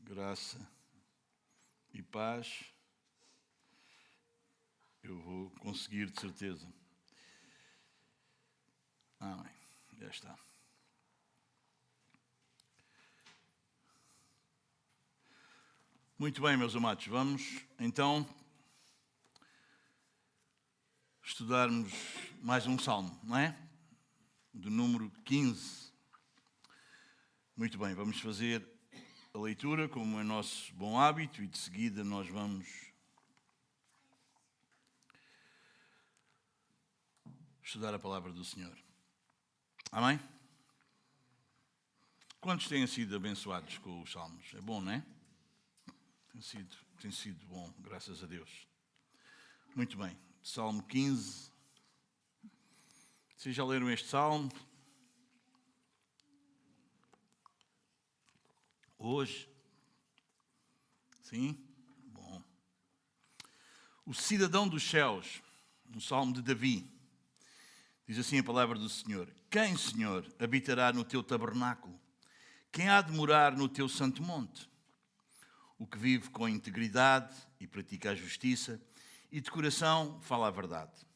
graça e paz. Eu vou conseguir, de certeza. Amém. Já está. Muito bem, meus amados. Vamos, então, estudarmos mais um salmo, não é? Do número 15. Muito bem, vamos fazer a leitura como é nosso bom hábito e de seguida nós vamos estudar a palavra do Senhor. Amém? Quantos têm sido abençoados com os salmos? É bom, não é? Tem sido bom, graças a Deus. Muito bem, Salmo 15. Vocês já leram este salmo? Hoje? Sim? Bom. O cidadão dos céus, um salmo de Davi. Diz assim a palavra do Senhor: Quem, Senhor, habitará no teu tabernáculo? Quem há de morar no teu santo monte? O que vive com integridade e pratica a justiça e de coração fala a verdade.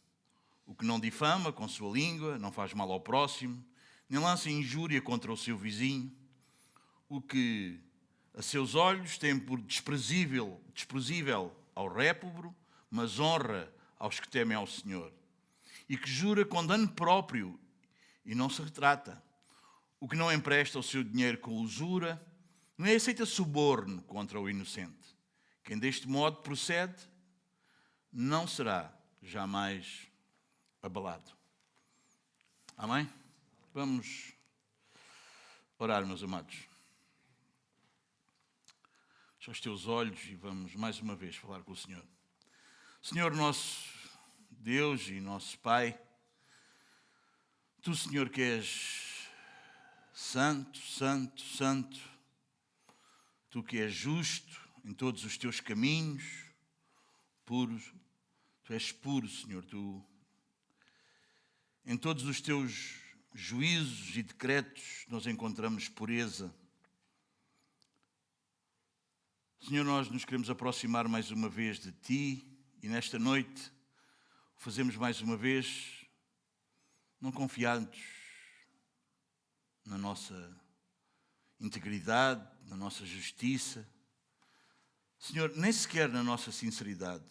O que não difama com sua língua, não faz mal ao próximo, nem lança injúria contra o seu vizinho. O que a seus olhos tem por desprezível ao réprobo, mas honra aos que temem ao Senhor. E que jura com dano próprio e não se retrata. O que não empresta o seu dinheiro com usura, nem aceita suborno contra o inocente. Quem deste modo procede não será jamais abalado. Amém? Vamos orar, meus amados. Fecha os teus olhos e vamos mais uma vez falar com o Senhor. Senhor, nosso Deus e nosso Pai, Tu, Senhor, que és santo, santo, santo, Tu que és justo em todos os teus caminhos, puro, Tu és puro, Senhor, Tu em todos os teus juízos e decretos nós encontramos pureza. Senhor, nós nos queremos aproximar mais uma vez de Ti e nesta noite o fazemos mais uma vez, não confiados na nossa integridade, na nossa justiça, Senhor, nem sequer na nossa sinceridade.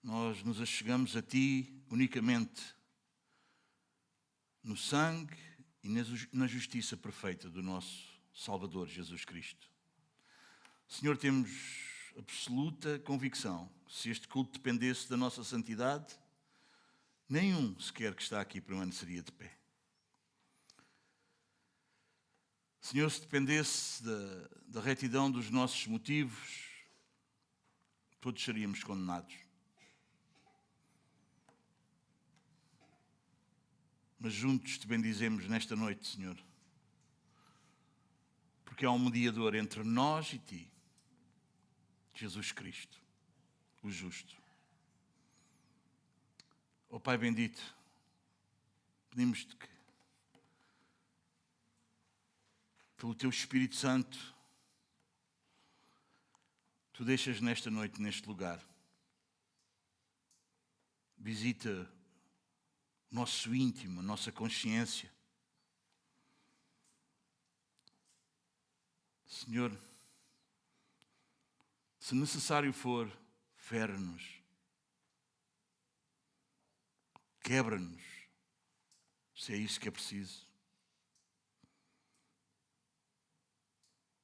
Nós nos achegamos a Ti unicamente no sangue e na justiça perfeita do nosso Salvador Jesus Cristo. Senhor, temos absoluta convicção que se este culto dependesse da nossa santidade, nenhum sequer que está aqui permaneceria de pé. Senhor, se dependesse da retidão dos nossos motivos, todos seríamos condenados. Mas juntos te bendizemos nesta noite, Senhor, porque há um mediador entre nós e Ti, Jesus Cristo, o justo. Ó Pai bendito, pedimos-te que, pelo Teu Espírito Santo, Tu deixas nesta noite, neste lugar, visita o nosso íntimo, a nossa consciência. Senhor, se necessário for, fere-nos, quebra-nos, se é isso que é preciso.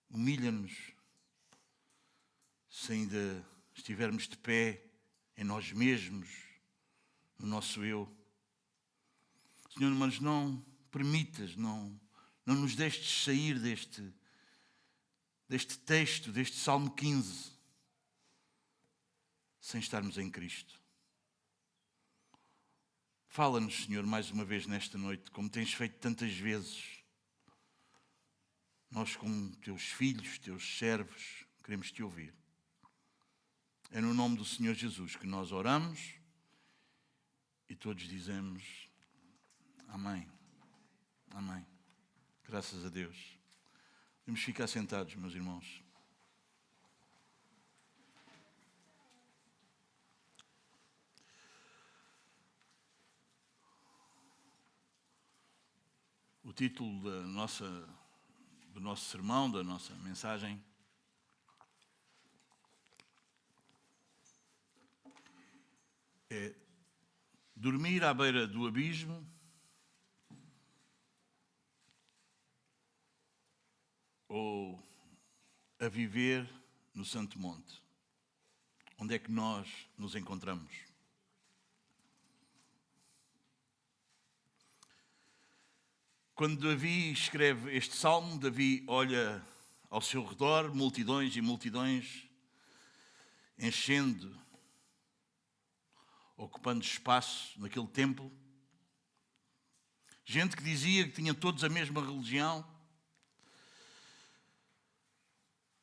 Humilha-nos, se ainda estivermos de pé em nós mesmos, no nosso eu. Senhor, mas não permitas, não nos deixes sair deste texto, deste Salmo 15, sem estarmos em Cristo. Fala-nos, Senhor, mais uma vez nesta noite, como tens feito tantas vezes. Nós, como Teus filhos, Teus servos, queremos Te ouvir. É no nome do Senhor Jesus que nós oramos e todos dizemos amém. Amém. Graças a Deus. Vamos ficar sentados, meus irmãos. O título do nosso sermão, da nossa mensagem, é dormir à beira do abismo ou a viver no Santo Monte. Onde é que nós nos encontramos? Quando Davi escreve este salmo, Davi olha ao seu redor, multidões e multidões, enchendo, ocupando espaço naquele templo. Gente que dizia que tinha todos a mesma religião.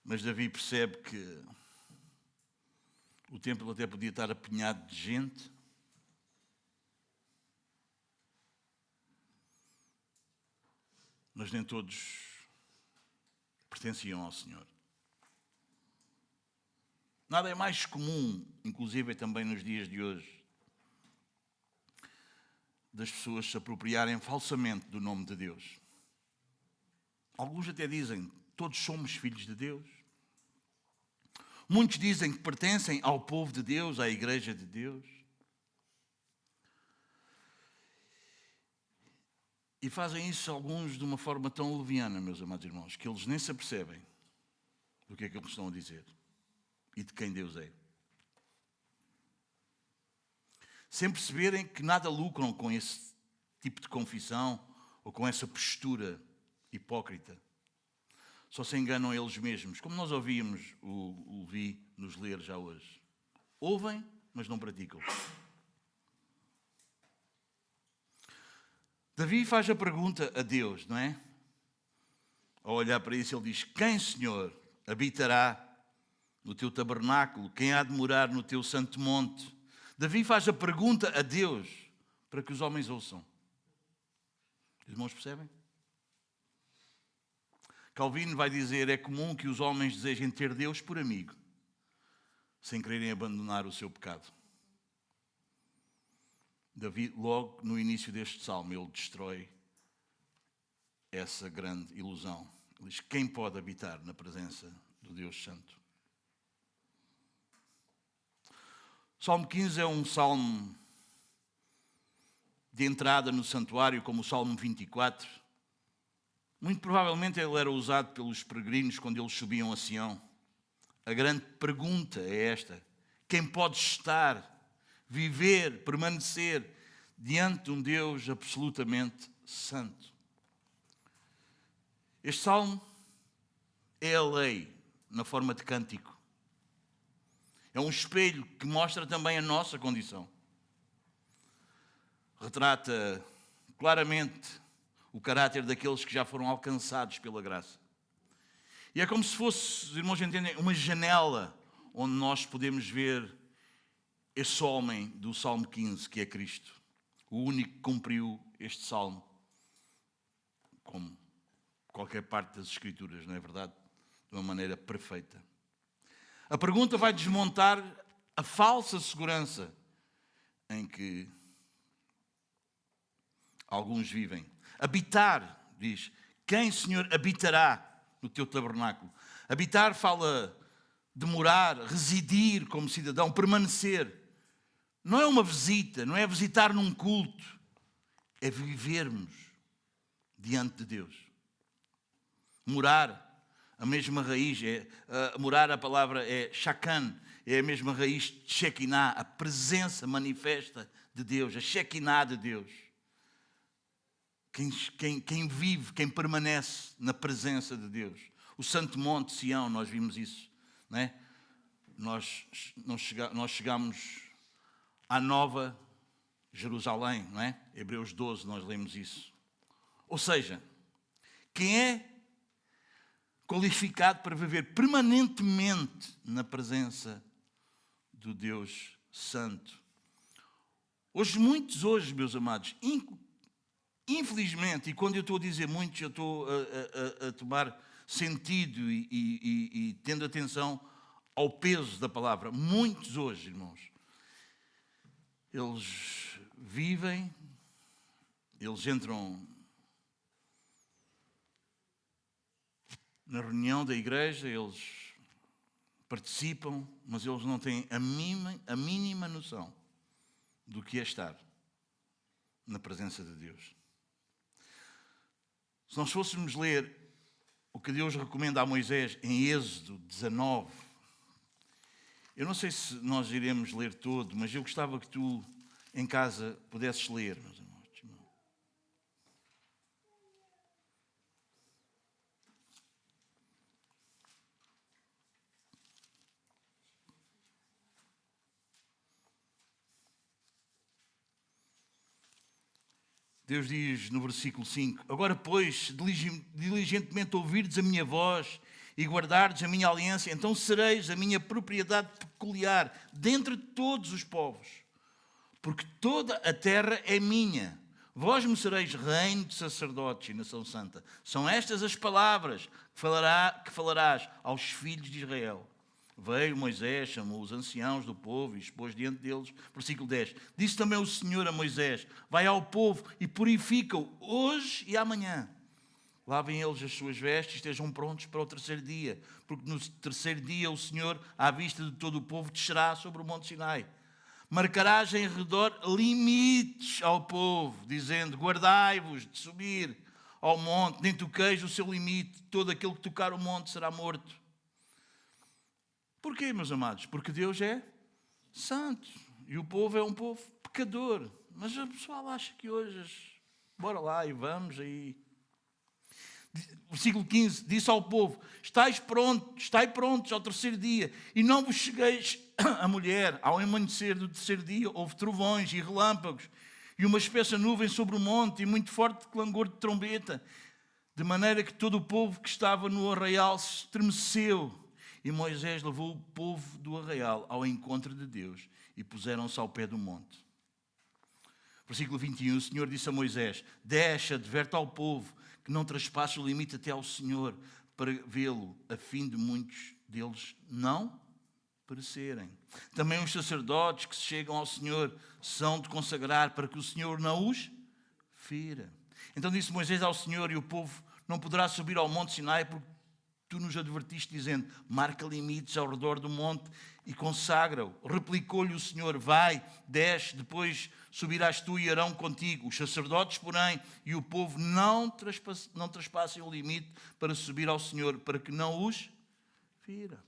Mas Davi percebe que o templo até podia estar apinhado de gente. Mas nem todos pertenciam ao Senhor. Nada é mais comum, inclusive também nos dias de hoje, das pessoas se apropriarem falsamente do nome de Deus. Alguns até dizem, todos somos filhos de Deus. Muitos dizem que pertencem ao povo de Deus, à igreja de Deus. E fazem isso alguns de uma forma tão leviana, meus amados irmãos, que eles nem se apercebem do que é que eles estão a dizer e de quem Deus é. Sem perceberem que nada lucram com esse tipo de confissão ou com essa postura hipócrita. Só se enganam eles mesmos, como nós ouvíamos o Levi nos ler já hoje. Ouvem, mas não praticam. Davi faz a pergunta a Deus, não é? Ao olhar para isso, ele diz: quem, Senhor, habitará no teu tabernáculo? Quem há de morar no teu santo monte? Davi faz a pergunta a Deus para que os homens ouçam. Os irmãos percebem? Calvino vai dizer: é comum que os homens desejem ter Deus por amigo, sem quererem abandonar o seu pecado. Davi, logo no início deste salmo, ele destrói essa grande ilusão. Ele diz: quem pode habitar na presença do Deus Santo? O Salmo 15 é um salmo de entrada no santuário, como o Salmo 24. Muito provavelmente ele era usado pelos peregrinos quando eles subiam a Sião. A grande pergunta é esta: quem pode estar, viver, permanecer diante de um Deus absolutamente santo? Este salmo é a lei na forma de cântico. É um espelho que mostra também a nossa condição. Retrata claramente o caráter daqueles que já foram alcançados pela graça. E é como se fosse, os irmãos entendem, uma janela onde nós podemos ver esse homem do Salmo 15, que é Cristo. O único que cumpriu este salmo, como qualquer parte das Escrituras, não é verdade? De uma maneira perfeita. A pergunta vai desmontar a falsa segurança em que alguns vivem. Habitar, diz: quem, Senhor, habitará no teu tabernáculo? Habitar fala de morar, residir como cidadão, permanecer. Não é uma visita, não é visitar num culto, é vivermos diante de Deus. Morar, a mesma raiz, morar, a palavra é shakan, é a mesma raiz de Shekinah, a presença manifesta de Deus, a Shekinah de Deus. Quem vive, quem permanece na presença de Deus. O Santo Monte Sião, nós vimos isso, não é? Nós chegamos à Nova Jerusalém, não é? Hebreus 12, nós lemos isso. Ou seja, quem é qualificado para viver permanentemente na presença do Deus Santo? Muitos hoje, meus amados, infelizmente, e quando eu estou a dizer muitos, eu estou a tomar sentido e tendo atenção ao peso da palavra. Muitos hoje, irmãos, eles vivem, eles entram na reunião da igreja, eles participam, mas eles não têm a mínima noção do que é estar na presença de Deus. Se nós fôssemos ler o que Deus recomenda a Moisés em Êxodo 19, eu não sei se nós iremos ler todo, mas eu gostava que tu, em casa, pudesses ler, meus irmãos. Deus diz no versículo 5: agora, pois, diligentemente ouvirdes a minha voz e guardardes a minha aliança, então sereis a minha propriedade peculiar dentre todos os povos, porque toda a terra é minha. Vós me sereis reino de sacerdotes e nação santa. São estas as palavras que falarás aos filhos de Israel. Veio Moisés, chamou os anciãos do povo e expôs diante deles. Versículo 10. Disse também o Senhor a Moisés: vai ao povo e purifica-o hoje e amanhã. Lavem eles as suas vestes e estejam prontos para o terceiro dia, porque no terceiro dia o Senhor, à vista de todo o povo, descerá sobre o monte Sinai. Marcarás em redor limites ao povo, dizendo: guardai-vos de subir ao monte, nem toqueis o seu limite, todo aquele que tocar o monte será morto. Porquê, meus amados? Porque Deus é santo e o povo é um povo pecador. Mas o pessoal acha que hoje, bora lá e vamos aí. Versículo 15, disse ao povo: estai prontos ao terceiro dia, e não vos chegueis a mulher. Ao amanhecer do terceiro dia houve trovões e relâmpagos, e uma espessa nuvem sobre o monte, e muito forte clangor de trombeta, de maneira que todo o povo que estava no arraial se estremeceu. E Moisés levou o povo do arraial ao encontro de Deus, e puseram-se ao pé do monte. Versículo 21, o Senhor disse a Moisés: desce, adverte ao povo, que não traspasse o limite até ao Senhor, para vê-lo, a fim de muitos deles não perecerem. Também os sacerdotes que se chegam ao Senhor são de consagrar, para que o Senhor não os fira. Então disse Moisés ao Senhor: e o povo não poderá subir ao monte Sinai, porque tu nos advertiste, dizendo: marca limites ao redor do monte e consagra-o. Replicou-lhe o Senhor: vai, desce, depois subirás tu e Arão contigo. Os sacerdotes, porém, e o povo não traspassem o limite para subir ao Senhor, para que não os fira.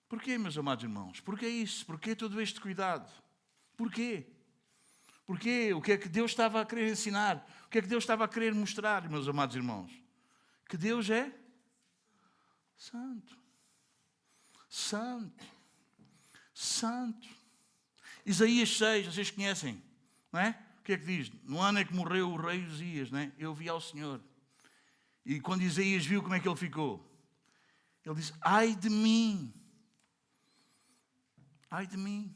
Porquê, meus amados irmãos? Porquê isso? Porquê todo este cuidado? Porquê? Porquê? O que é que Deus estava a querer ensinar? O que é que Deus estava a querer mostrar, meus amados irmãos? Que Deus é santo. Santo. Santo. Isaías 6, vocês conhecem, não é? O que é que diz? No ano em que morreu o rei Uzias, não é? Eu vi ao Senhor. E quando Isaías viu, como é que ele ficou? Ele disse: ai de mim. Ai de mim.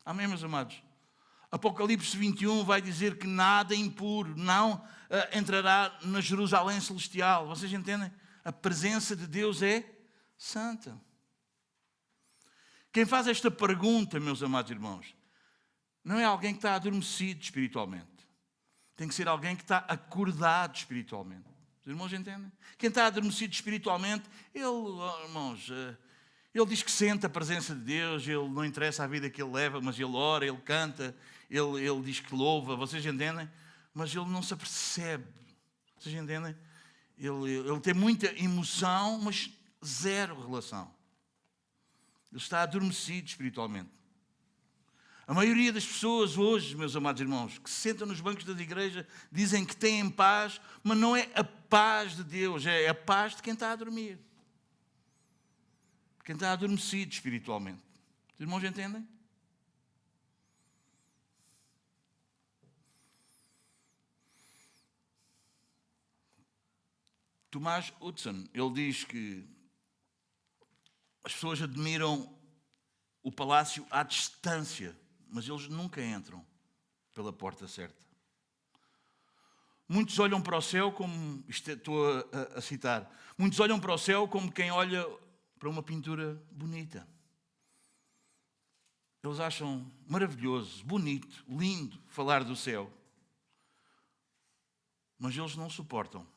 Amém, meus amados? Apocalipse 21 vai dizer que nada impuro não entrará na Jerusalém celestial. Vocês entendem? A presença de Deus é santa. Quem faz esta pergunta, meus amados irmãos, não é alguém que está adormecido espiritualmente. Tem que ser alguém que está acordado espiritualmente. Os irmãos entendem? Quem está adormecido espiritualmente, irmãos, ele diz que sente a presença de Deus, ele não interessa a vida que ele leva, mas ele ora, ele canta, ele diz que louva, vocês entendem? Mas ele não se apercebe. Vocês entendem? Ele tem muita emoção, mas zero relação. Ele está adormecido espiritualmente. A maioria das pessoas hoje, meus amados irmãos, que se sentam nos bancos da igreja, dizem que têm paz, mas não é a paz de Deus, é a paz de quem está a dormir. Quem está adormecido espiritualmente. Os irmãos entendem? Tomás Hudson, ele diz que as pessoas admiram o palácio à distância, mas eles nunca entram pela porta certa. Muitos olham para o céu como, estou a citar, muitos olham para o céu como quem olha para uma pintura bonita. Eles acham maravilhoso, bonito, lindo falar do céu. Mas eles não suportam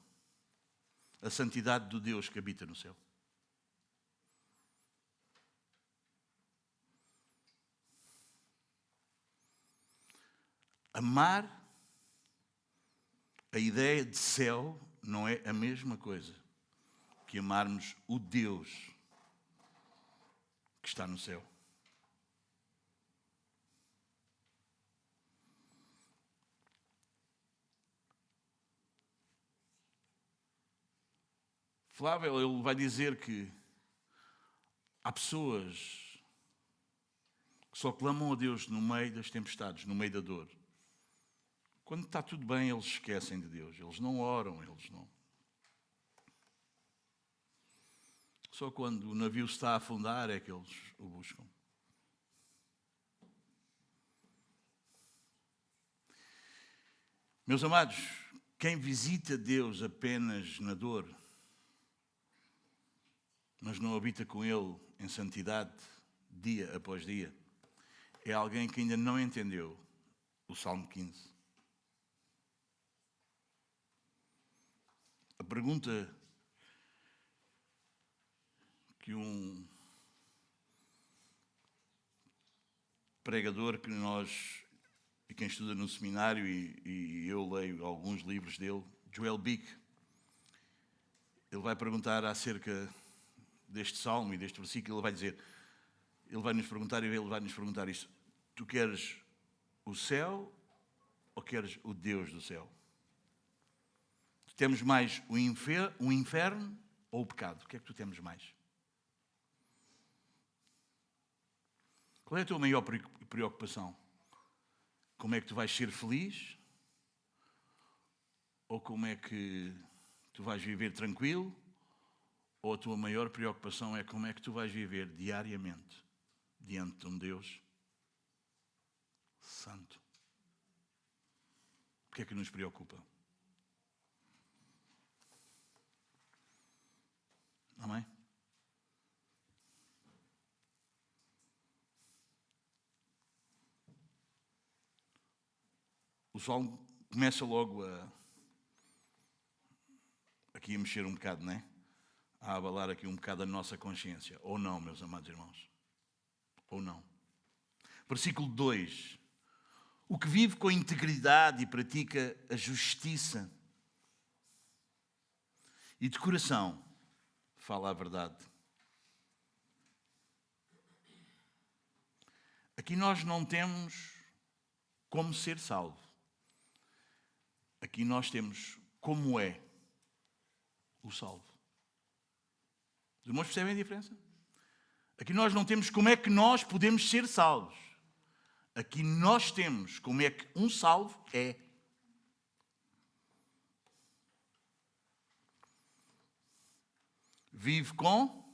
a santidade do Deus que habita no céu. Amar, a ideia de céu, não é a mesma coisa que amarmos o Deus que está no céu. Flávio, ele vai dizer que há pessoas que só clamam a Deus no meio das tempestades, no meio da dor. Quando está tudo bem, eles esquecem de Deus. Eles não oram, eles não. Só quando o navio está a afundar é que eles o buscam. Meus amados, quem visita Deus apenas na dor, mas não habita com Ele em santidade, dia após dia, é alguém que ainda não entendeu o Salmo 15. A pergunta que um pregador que nós, e quem estuda no seminário, e eu leio alguns livros dele, Joel Bick, ele vai perguntar acerca deste salmo e deste versículo, ele vai dizer, ele vai nos perguntar isto: tu queres o céu ou queres o Deus do céu? Temos mais o inferno ou o pecado? O que é que tu temos mais? Qual é a tua maior preocupação? Como é que tu vais ser feliz? Ou como é que tu vais viver tranquilo? Ou a tua maior preocupação é como é que tu vais viver diariamente diante de um Deus santo? O que é que nos preocupa? Amém? O Salmo começa logo aqui a mexer um bocado, não é? A abalar aqui um bocado a nossa consciência. Ou não, meus amados irmãos? Ou não? Versículo 2. O que vive com integridade e pratica a justiça e de coração fala a verdade. Aqui nós não temos como ser salvo. Aqui nós temos como é o salvo. Os irmãos percebem a diferença? Aqui nós não temos como é que nós podemos ser salvos. Aqui nós temos como é que um salvo é. Vive com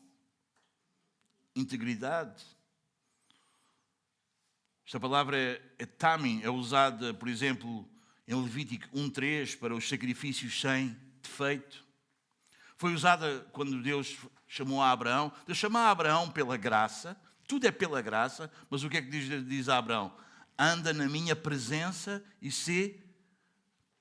integridade. Esta palavra é tamim, é usada, por exemplo, em Levítico 1:3 para os sacrifícios sem defeito. Foi usada quando Deus chamou a Abraão. Deus chamou a Abraão pela graça. Tudo é pela graça. Mas o que é que diz a Abraão? Anda na minha presença e sê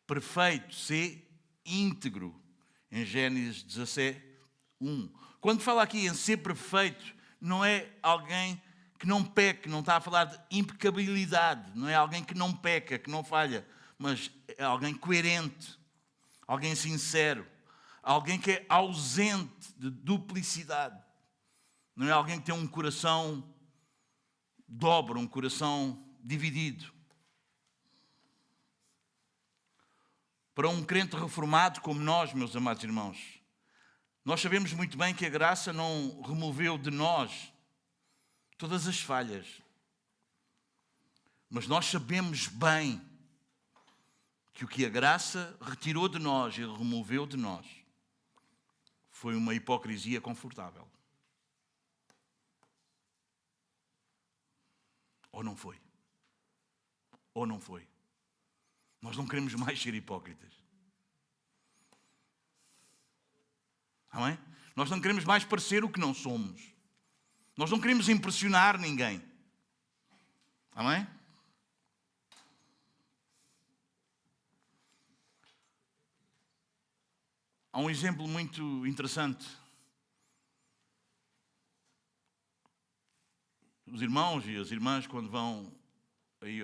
perfeito, sê íntegro. Em Gênesis 17:1. Quando fala aqui em ser perfeito, não é alguém que não peque, não está a falar de impecabilidade. Não é alguém que não peca, que não falha. Mas é alguém coerente, alguém sincero. Alguém que é ausente de duplicidade. Não é alguém que tem um coração dobre, um coração dividido. Para um crente reformado como nós, meus amados irmãos, nós sabemos muito bem que a graça não removeu de nós todas as falhas. Mas nós sabemos bem que o que a graça retirou de nós e removeu de nós foi uma hipocrisia confortável. Ou não foi? Ou não foi? Nós não queremos mais ser hipócritas. Amém? Nós não queremos mais parecer o que não somos. Nós não queremos impressionar ninguém. Amém? Há um exemplo muito interessante. Os irmãos e as irmãs, quando vão aí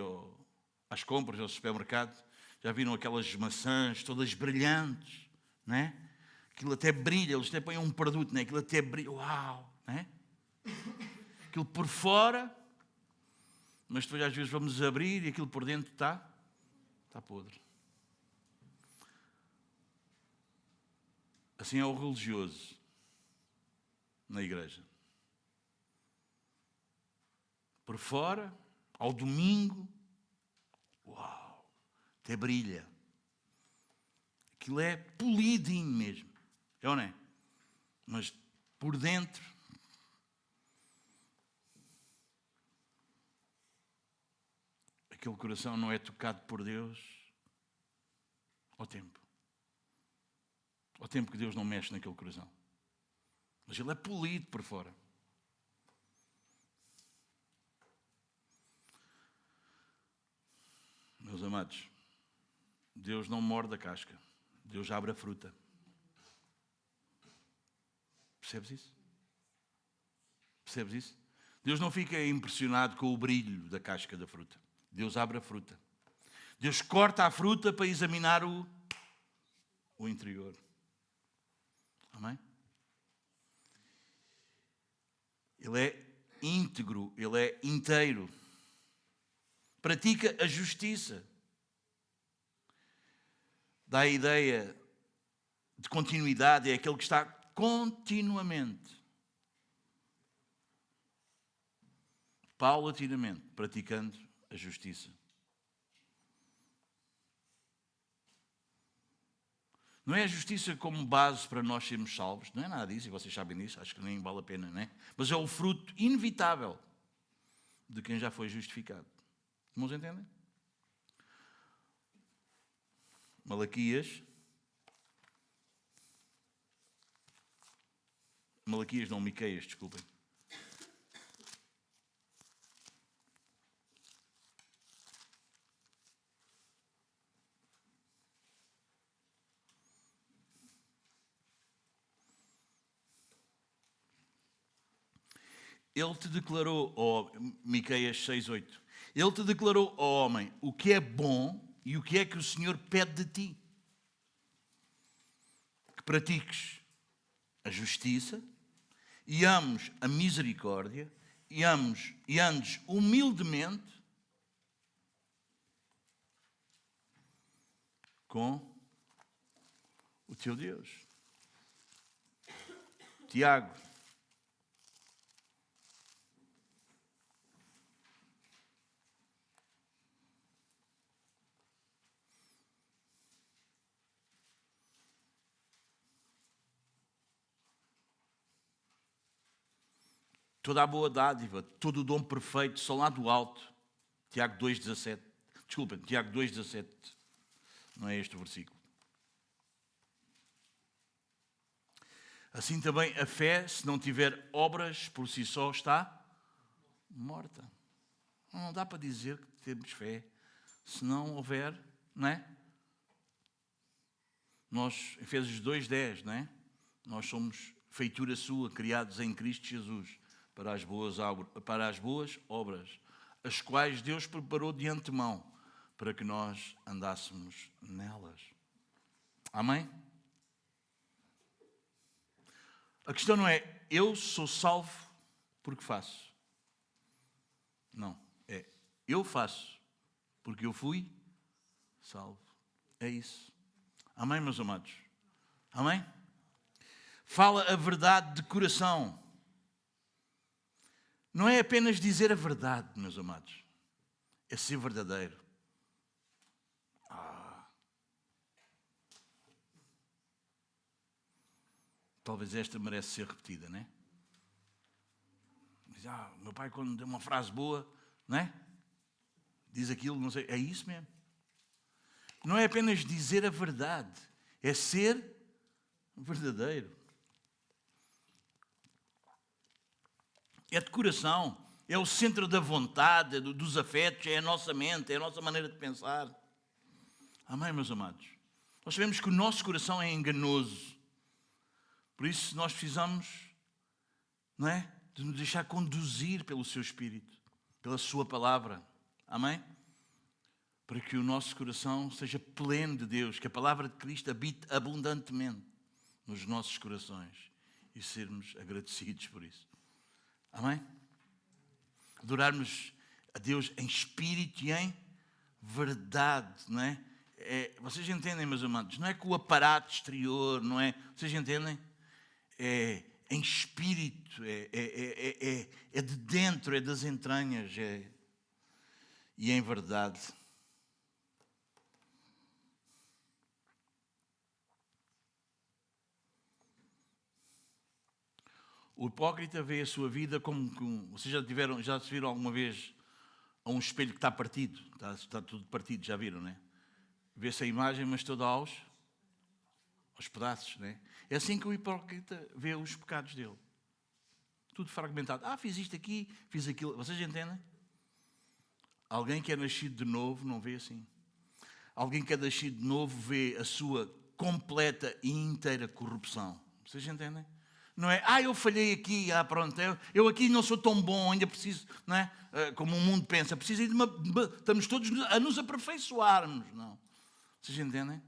às compras, ao supermercado, já viram aquelas maçãs todas brilhantes, não é? Aquilo até brilha, eles até põem um produto, não é? Aquilo até brilha, uau, não é? Aquilo por fora, mas depois às vezes vamos abrir e aquilo por dentro está podre. Assim é o religioso na igreja. Por fora, ao domingo, uau, até brilha. Aquilo é polidinho mesmo, é ou não é? Mas por dentro, aquele coração não é tocado por Deus ao tempo. Ao tempo que Deus não mexe naquele coração. Mas ele é polido por fora. Meus amados, Deus não morde a casca. Deus abre a fruta. Percebes isso? Percebes isso? Deus não fica impressionado com o brilho da casca da fruta. Deus abre a fruta. Deus corta a fruta para examinar o interior. Amém? Ele é íntegro, ele é inteiro. Pratica a justiça. Dá a ideia de continuidade, é aquele que está continuamente, paulatinamente, praticando a justiça. Não é a justiça como base para nós sermos salvos, não é nada disso, e vocês sabem disso, acho que nem vale a pena, não é? Mas é o fruto inevitável de quem já foi justificado. Irmãos, entendem? Malaquias não, Miqueias, desculpem. Ele te declarou, Miqueias 6:8, ele te declarou, ó homem, o que é bom e o que é que o Senhor pede de ti. Que pratiques a justiça e ames a misericórdia e andes humildemente com o teu Deus. Tiago. Toda a boa dádiva, todo o dom perfeito, são lá do alto. Tiago 2,17. Desculpem, Tiago 2,17. Não é este o versículo. Assim também a fé, se não tiver obras, por si só está morta. Não dá para dizer que temos fé se não houver, não é? Nós, Efésios 2,10, não é? Nós somos feitura sua, criados em Cristo Jesus, para as boas obras, as quais Deus preparou de antemão, para que nós andássemos nelas. Amém? A questão não é, eu sou salvo porque faço. Não, é, eu faço porque eu fui salvo. É isso. Amém, meus amados? Amém? Fala a verdade de coração. Não é apenas dizer a verdade, meus amados. É ser verdadeiro. Talvez esta merece ser repetida, não é? Diz, meu pai quando deu uma frase boa, não é? Diz aquilo, não sei, é isso mesmo. Não é apenas dizer a verdade, é ser verdadeiro. é de coração, é o centro da vontade, dos afetos, é a nossa mente, é a nossa maneira de pensar. Amém, meus amados? Nós sabemos que o nosso coração é enganoso. Por isso nós precisamos, não é, de nos deixar conduzir pelo seu Espírito, pela sua palavra. Amém? Para que o nosso coração seja pleno de Deus, que a palavra de Cristo habite abundantemente nos nossos corações e sermos agradecidos por isso. Amém? Adorarmos a Deus em espírito e em verdade, não é? Vocês entendem, meus amados? Não é com o aparato exterior, não é? Vocês entendem? É em espírito, é de dentro, é das entranhas, e em verdade. O hipócrita vê a sua vida como vocês já se viram alguma vez a um espelho que está partido? Está tudo partido, já viram, não é? Vê-se a imagem, mas toda aos pedaços, não é? É assim que o hipócrita vê os pecados dele. Tudo fragmentado. Fiz isto aqui, fiz aquilo. Vocês entendem? Alguém que é nascido de novo não vê assim. Alguém que é nascido de novo vê a sua completa e inteira corrupção. Vocês entendem? Não é, eu falhei aqui, pronto, eu aqui não sou tão bom, ainda preciso, não é? Como o mundo pensa, precisa de estamos todos a nos aperfeiçoarmos, não? Vocês entendem?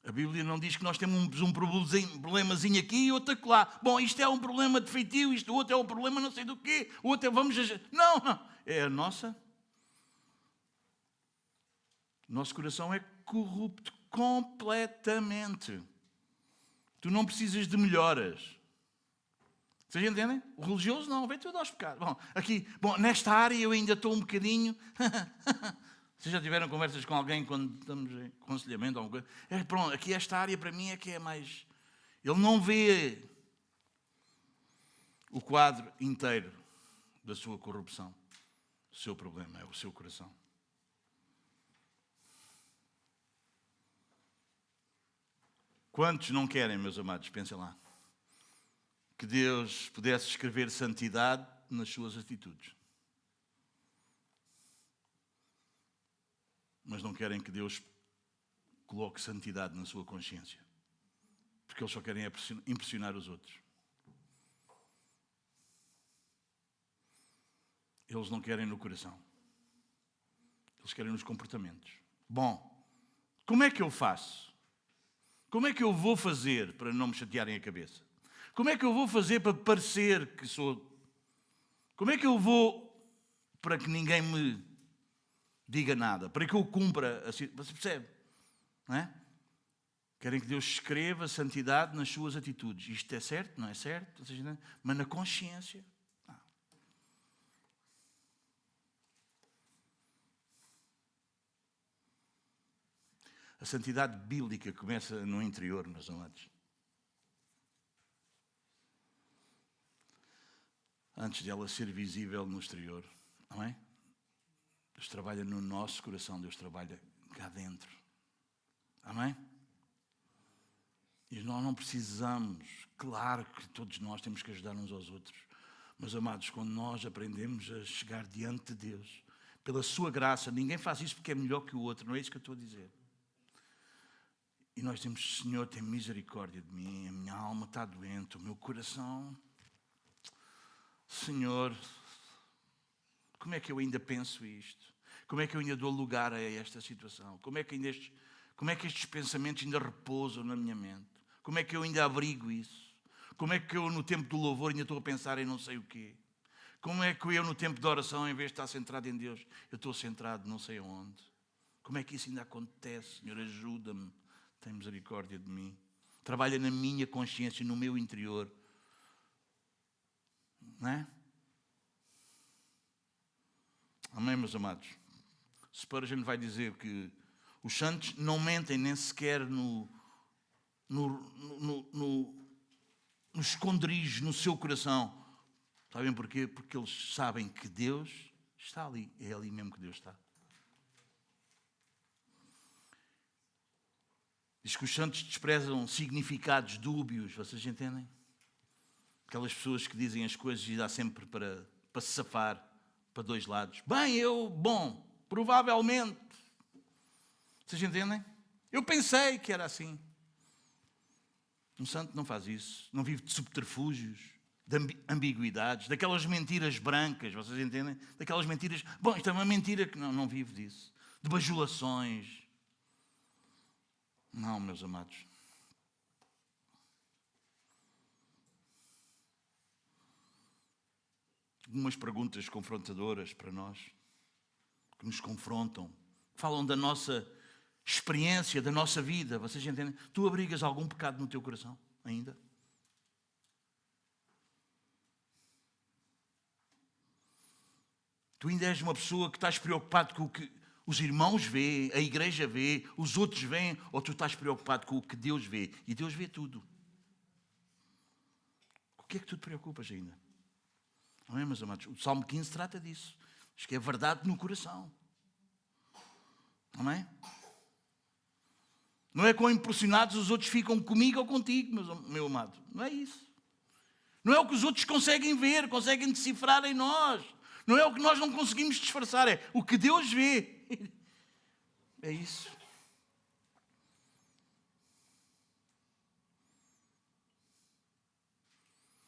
A Bíblia não diz que nós temos um problemazinho aqui e outro acolá. Bom, isto é um problema de feitio, isto outro é um problema não sei do quê, o outro é Não, é a nossa. O nosso coração é corrupto completamente. Tu não precisas de melhoras. Vocês entendem? O religioso não, vem tudo aos pecados. Nesta área eu ainda estou um bocadinho... Vocês já tiveram conversas com alguém quando estamos em aconselhamento? Alguma coisa? Pronto, aqui esta área para mim é que é mais... Ele não vê o quadro inteiro da sua corrupção. O seu problema é o seu coração. Quantos não querem, meus amados? Pensem lá. Que Deus pudesse escrever santidade nas suas atitudes. Mas não querem que Deus coloque santidade na sua consciência. Porque eles só querem impressionar os outros. Eles não querem no coração. Eles querem nos comportamentos. Bom, como é que eu faço? Como é que eu vou fazer para não me chatearem a cabeça? Como é que eu vou fazer para parecer que sou... Como é que eu vou para que ninguém me diga nada? Para que eu cumpra... Você percebe? Não é? Querem que Deus escreva santidade nas suas atitudes. Isto é certo? Não é certo? Mas na consciência... A santidade bíblica começa no interior, meus amados. Antes de ela ser visível no exterior. Não é? Deus trabalha no nosso coração, Deus trabalha cá dentro. Amém? E nós não precisamos, claro que todos nós temos que ajudar uns aos outros. Mas, amados, quando nós aprendemos a chegar diante de Deus, pela sua graça, ninguém faz isso porque é melhor que o outro, não é isso que eu estou a dizer. E nós temos, Senhor, tem misericórdia de mim, a minha alma está doente, o meu coração... Senhor, como é que eu ainda penso isto? Como é que eu ainda dou lugar a esta situação? Como é que estes pensamentos ainda repousam na minha mente? Como é que eu ainda abrigo isso? Como é que eu no tempo do louvor ainda estou a pensar em não sei o quê? Como é que eu no tempo de oração, em vez de estar centrado em Deus, eu estou centrado não sei aonde? Como é que isso ainda acontece? Senhor, ajuda-me. Tem misericórdia de mim. Trabalha na minha consciência, no meu interior. Não é? Amém, meus amados? Spurgeon vai dizer que os santos não mentem nem sequer no esconderijo, no seu coração. Sabem porquê? Porque eles sabem que Deus está ali. É ali mesmo que Deus está. Diz que os santos desprezam significados dúbios. Vocês entendem? Aquelas pessoas que dizem as coisas e dá sempre para se safar para dois lados. Bom, provavelmente. Vocês entendem? Eu pensei que era assim. Um santo não faz isso. Não vive de subterfúgios, de ambiguidades, daquelas mentiras brancas, vocês entendem? Daquelas mentiras... Bom, isto é uma mentira que não vive disso. De bajulações. Não, meus amados. Algumas perguntas confrontadoras para nós, que nos confrontam, falam da nossa experiência, da nossa vida. Vocês entendem? Tu abrigas algum pecado no teu coração ainda? Tu ainda és uma pessoa que estás preocupado com o que os irmãos vê, a igreja vê, os outros veem, ou tu estás preocupado com o que Deus vê? E Deus vê tudo. O que é que tu te preocupas ainda? Não é, meus amados? O Salmo 15 trata disso. Diz que é verdade no coração. Não é? Não é quão impressionados os outros ficam comigo ou contigo, meu amado. Não é isso. Não é o que os outros conseguem ver, conseguem decifrar em nós. Não é o que nós não conseguimos disfarçar, é o que Deus vê. É isso.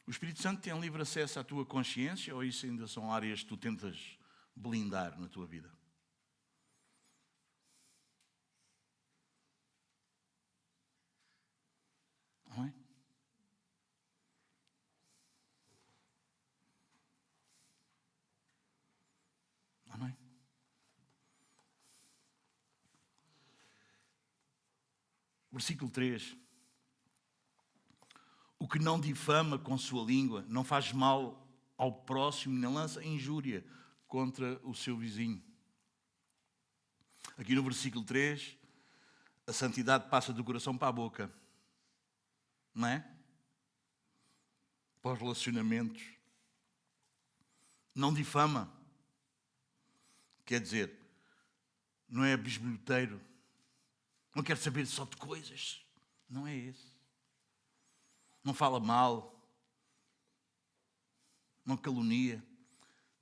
O Espírito Santo tem livre acesso à tua consciência ou isso ainda são áreas que tu tentas blindar na tua vida? Não é? Amém? Versículo 3. O que não difama com sua língua, não faz mal ao próximo, nem lança injúria contra o seu vizinho. Aqui no versículo 3, a santidade passa do coração para a boca. Não é? Para os relacionamentos. Não difama. Quer dizer, não é bisbilhoteiro. Não quer saber só de coisas. Não é esse. Não fala mal. Não calunia.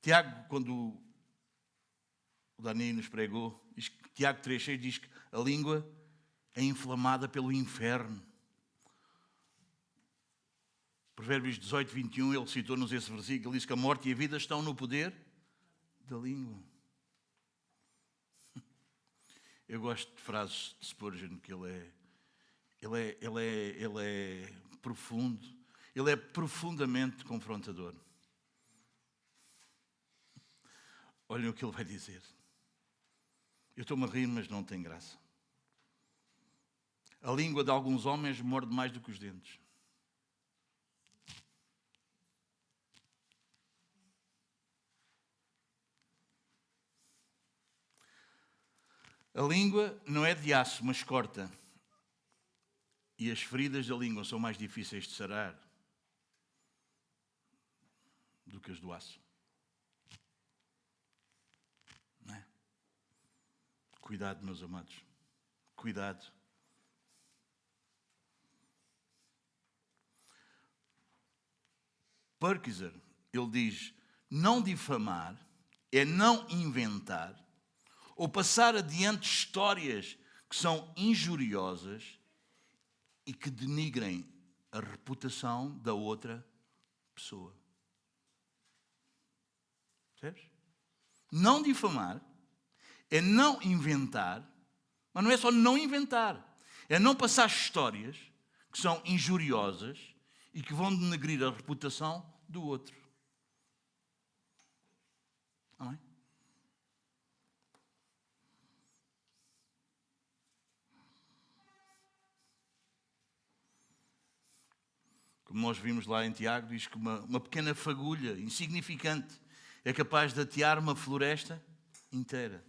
Tiago, quando o Dani nos pregou, diz que, Tiago 3,6 diz que a língua é inflamada pelo inferno. Provérbios 18, 21, ele citou-nos esse versículo, ele diz que a morte e a vida estão no poder da língua. Eu gosto de frases de Spurgeon, que ele é profundo, ele é profundamente confrontador. Olhem o que ele vai dizer. Eu estou-me a rir, mas não tem graça. A língua de alguns homens morde mais do que os dentes. A língua não é de aço, mas corta. E as feridas da língua são mais difíceis de sarar do que as do aço. Não é? Cuidado, meus amados. Cuidado. Parkiser, ele diz, não difamar é não inventar ou passar adiante histórias que são injuriosas e que denigrem a reputação da outra pessoa. Percebes? Não difamar é não inventar, mas não é só não inventar, é não passar histórias que são injuriosas e que vão denegrir a reputação do outro. Amém? Como nós vimos lá em Tiago, diz que uma pequena fagulha insignificante é capaz de atear uma floresta inteira.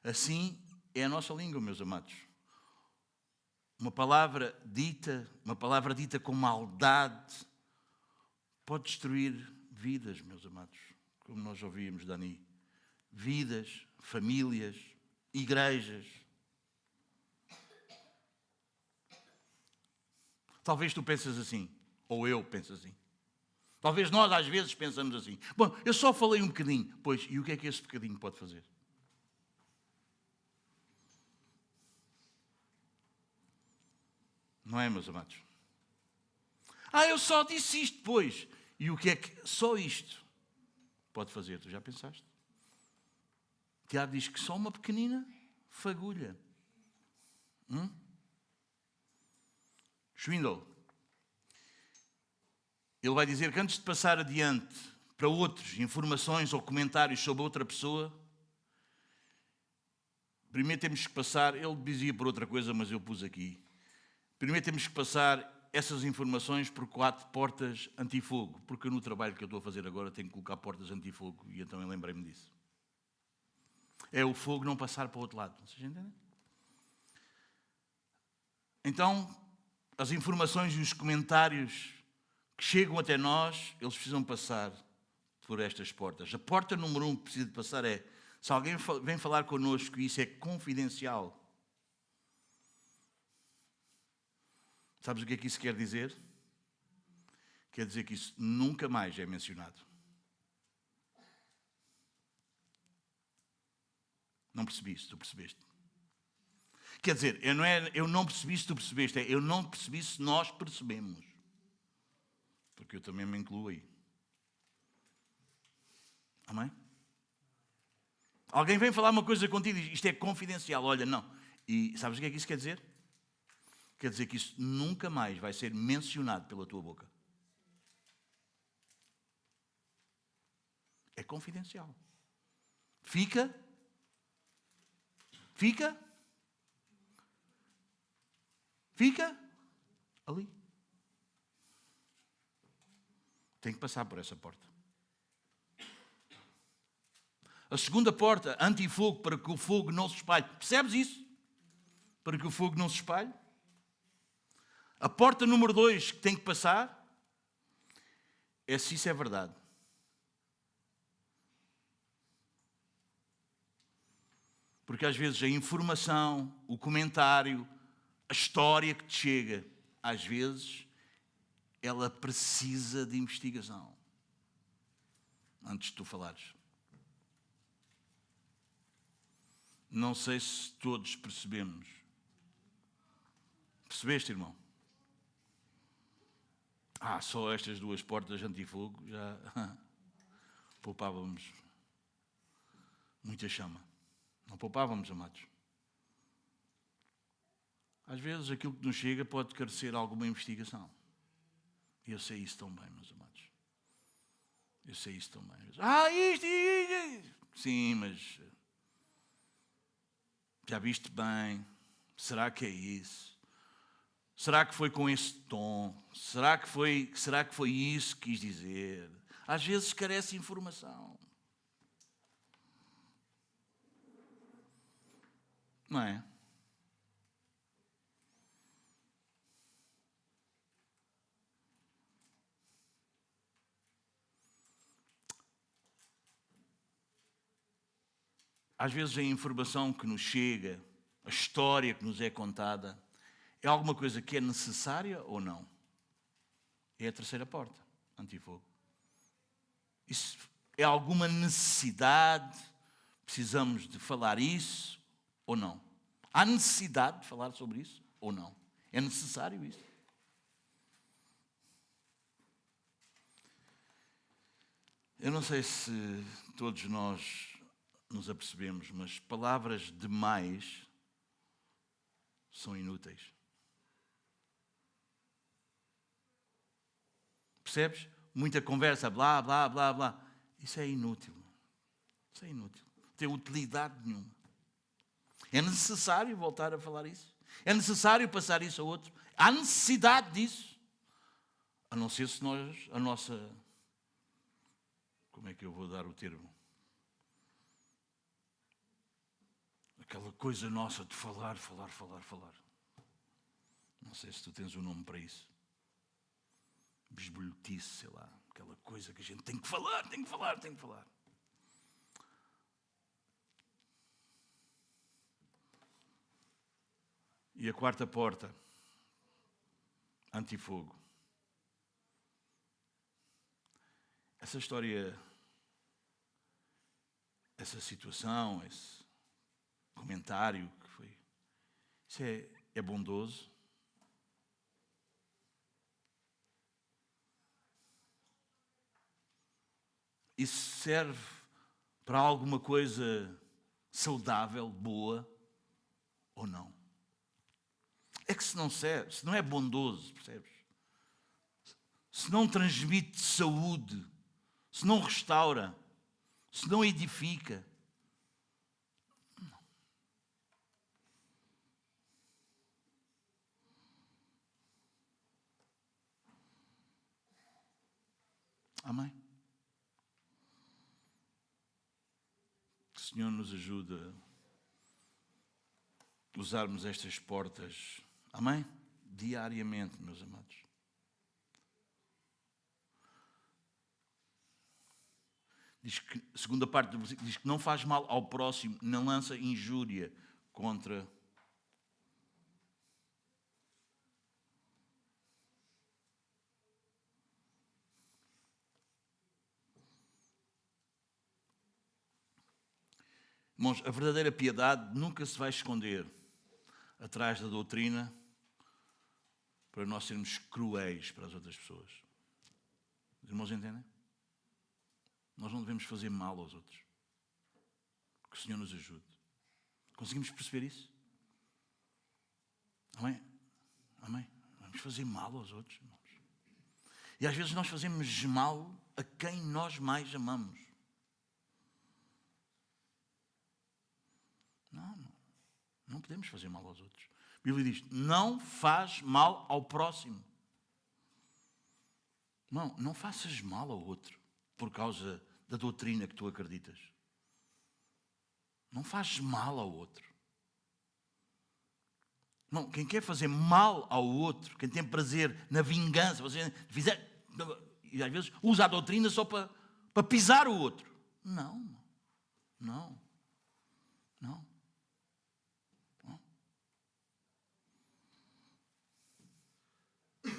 Assim é a nossa língua, meus amados. Uma palavra dita com maldade, pode destruir vidas, meus amados. Como nós ouvimos, Dani. Vidas, famílias, igrejas. Talvez tu penses assim, ou eu penso assim. Talvez nós às vezes pensamos assim, bom, eu só falei um bocadinho. Pois, e o que é que esse bocadinho pode fazer? Não é, meus amados? Eu só disse isto, pois. E o que é que só isto pode fazer? Tu já pensaste? Tiago diz que só uma pequenina fagulha. Schwindel. Ele vai dizer que antes de passar adiante para outros, informações ou comentários sobre outra pessoa, primeiro temos que passar, ele dizia por outra coisa, mas eu pus aqui. Primeiro temos que passar essas informações por 4 portas antifogo, porque no trabalho que eu estou a fazer agora tenho que colocar portas antifogo, e então eu lembrei-me disso. É o fogo não passar para o outro lado. Vocês entendem? Então, as informações e os comentários que chegam até nós, eles precisam passar por estas portas. A porta número 1 que precisa de passar é, se alguém vem falar connosco e isso é confidencial, sabes o que é que isso quer dizer? Quer dizer que isso nunca mais é mencionado. Não percebi isso, tu percebeste? Quer dizer, eu não percebi se tu percebeste, eu não percebi se nós percebemos. Porque eu também me incluo aí. Amém? Alguém vem falar uma coisa contigo e diz, isto é confidencial, olha, não. E sabes o que é que isso quer dizer? Quer dizer que isso nunca mais vai ser mencionado pela tua boca. É confidencial. Fica ali. Tem que passar por essa porta. A segunda porta, antifogo, para que o fogo não se espalhe. Percebes isso? Para que o fogo não se espalhe. A porta número 2 que tem que passar é se isso é verdade. Porque às vezes a informação, o comentário, a história que te chega, às vezes, ela precisa de investigação. Antes de tu falares. Não sei se todos percebemos. Percebeste, irmão? Só estas 2 portas antifogo já poupávamos muita chama. Não poupávamos, amados. Às vezes aquilo que nos chega pode carecer alguma investigação. E eu sei isso tão bem, meus amados. Eu sei isso tão bem. Isto. Sim, mas já viste bem? Será que é isso? Será que foi com esse tom? Será que foi isso que quis dizer? Às vezes carece informação. Não é? Às vezes a informação que nos chega, a história que nos é contada, é alguma coisa que é necessária ou não? É a terceira porta, antifogo. Isso é alguma necessidade? Precisamos de falar isso ou não? Há necessidade de falar sobre isso ou não? É necessário isso? Eu não sei se todos nós nos apercebemos, mas palavras demais são inúteis. Percebes? Muita conversa, blá, blá, blá, blá. Isso é inútil. Isso é inútil. Não tem utilidade nenhuma. É necessário voltar a falar isso. É necessário passar isso a outro. Há necessidade disso. A não ser se nós, a nossa... Como é que eu vou dar o termo? Aquela coisa nossa de falar. Não sei se tu tens um nome para isso. Besbolhotice, sei lá. Aquela coisa que a gente tem que falar. E a quarta porta, antifogo. essa história, essa situação, esse comentário que foi, isso é bondoso? Isso serve para alguma coisa saudável, boa ou não? É que se não serve, se não é bondoso, percebes? Se não transmite saúde, se não restaura, se não edifica, amém? Que o Senhor nos ajude a usarmos estas portas, amém? Diariamente, meus amados. Diz que, segunda parte do versículo, diz que não faz mal ao próximo, não lança injúria contra. Irmãos, a verdadeira piedade nunca se vai esconder atrás da doutrina para nós sermos cruéis para as outras pessoas. Os irmãos entendem? Nós não devemos fazer mal aos outros. Que o Senhor nos ajude. Conseguimos perceber isso? Amém? Amém? Vamos fazer mal aos outros, irmãos. E às vezes nós fazemos mal a quem nós mais amamos. Não podemos fazer mal aos outros. A Bíblia diz, não faz mal ao próximo. Não faças mal ao outro por causa da doutrina que tu acreditas. Não fazes mal ao outro. Não, quem quer fazer mal ao outro, quem tem prazer na vingança, e às vezes usa a doutrina só para pisar o outro. Não. O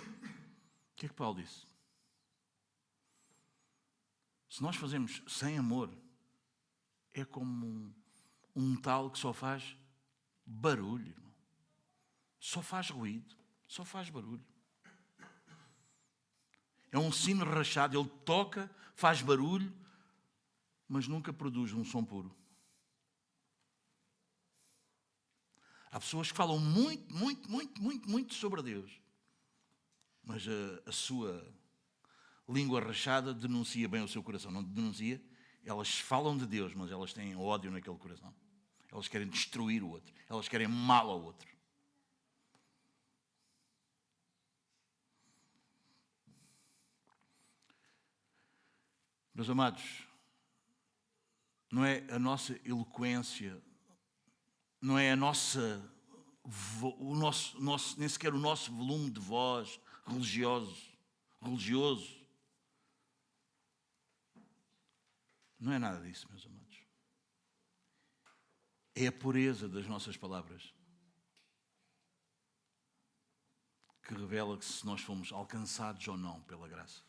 que é que Paulo disse? Se nós fazemos sem amor, é como um metal que só faz barulho, irmão. Só faz ruído, só faz barulho. É um sino rachado, ele toca, faz barulho, mas nunca produz um som puro. Há pessoas que falam muito sobre Deus, mas a sua língua rachada denuncia bem o seu coração. Não denuncia? Elas falam de Deus, mas elas têm ódio naquele coração. Elas querem destruir o outro. Elas querem mal ao outro. Meus amados, não é a nossa eloquência, não é a nossa, nem sequer o nosso volume de voz religioso. Não é nada disso, meus amados. É a pureza das nossas palavras que revela que se nós fomos alcançados ou não pela graça.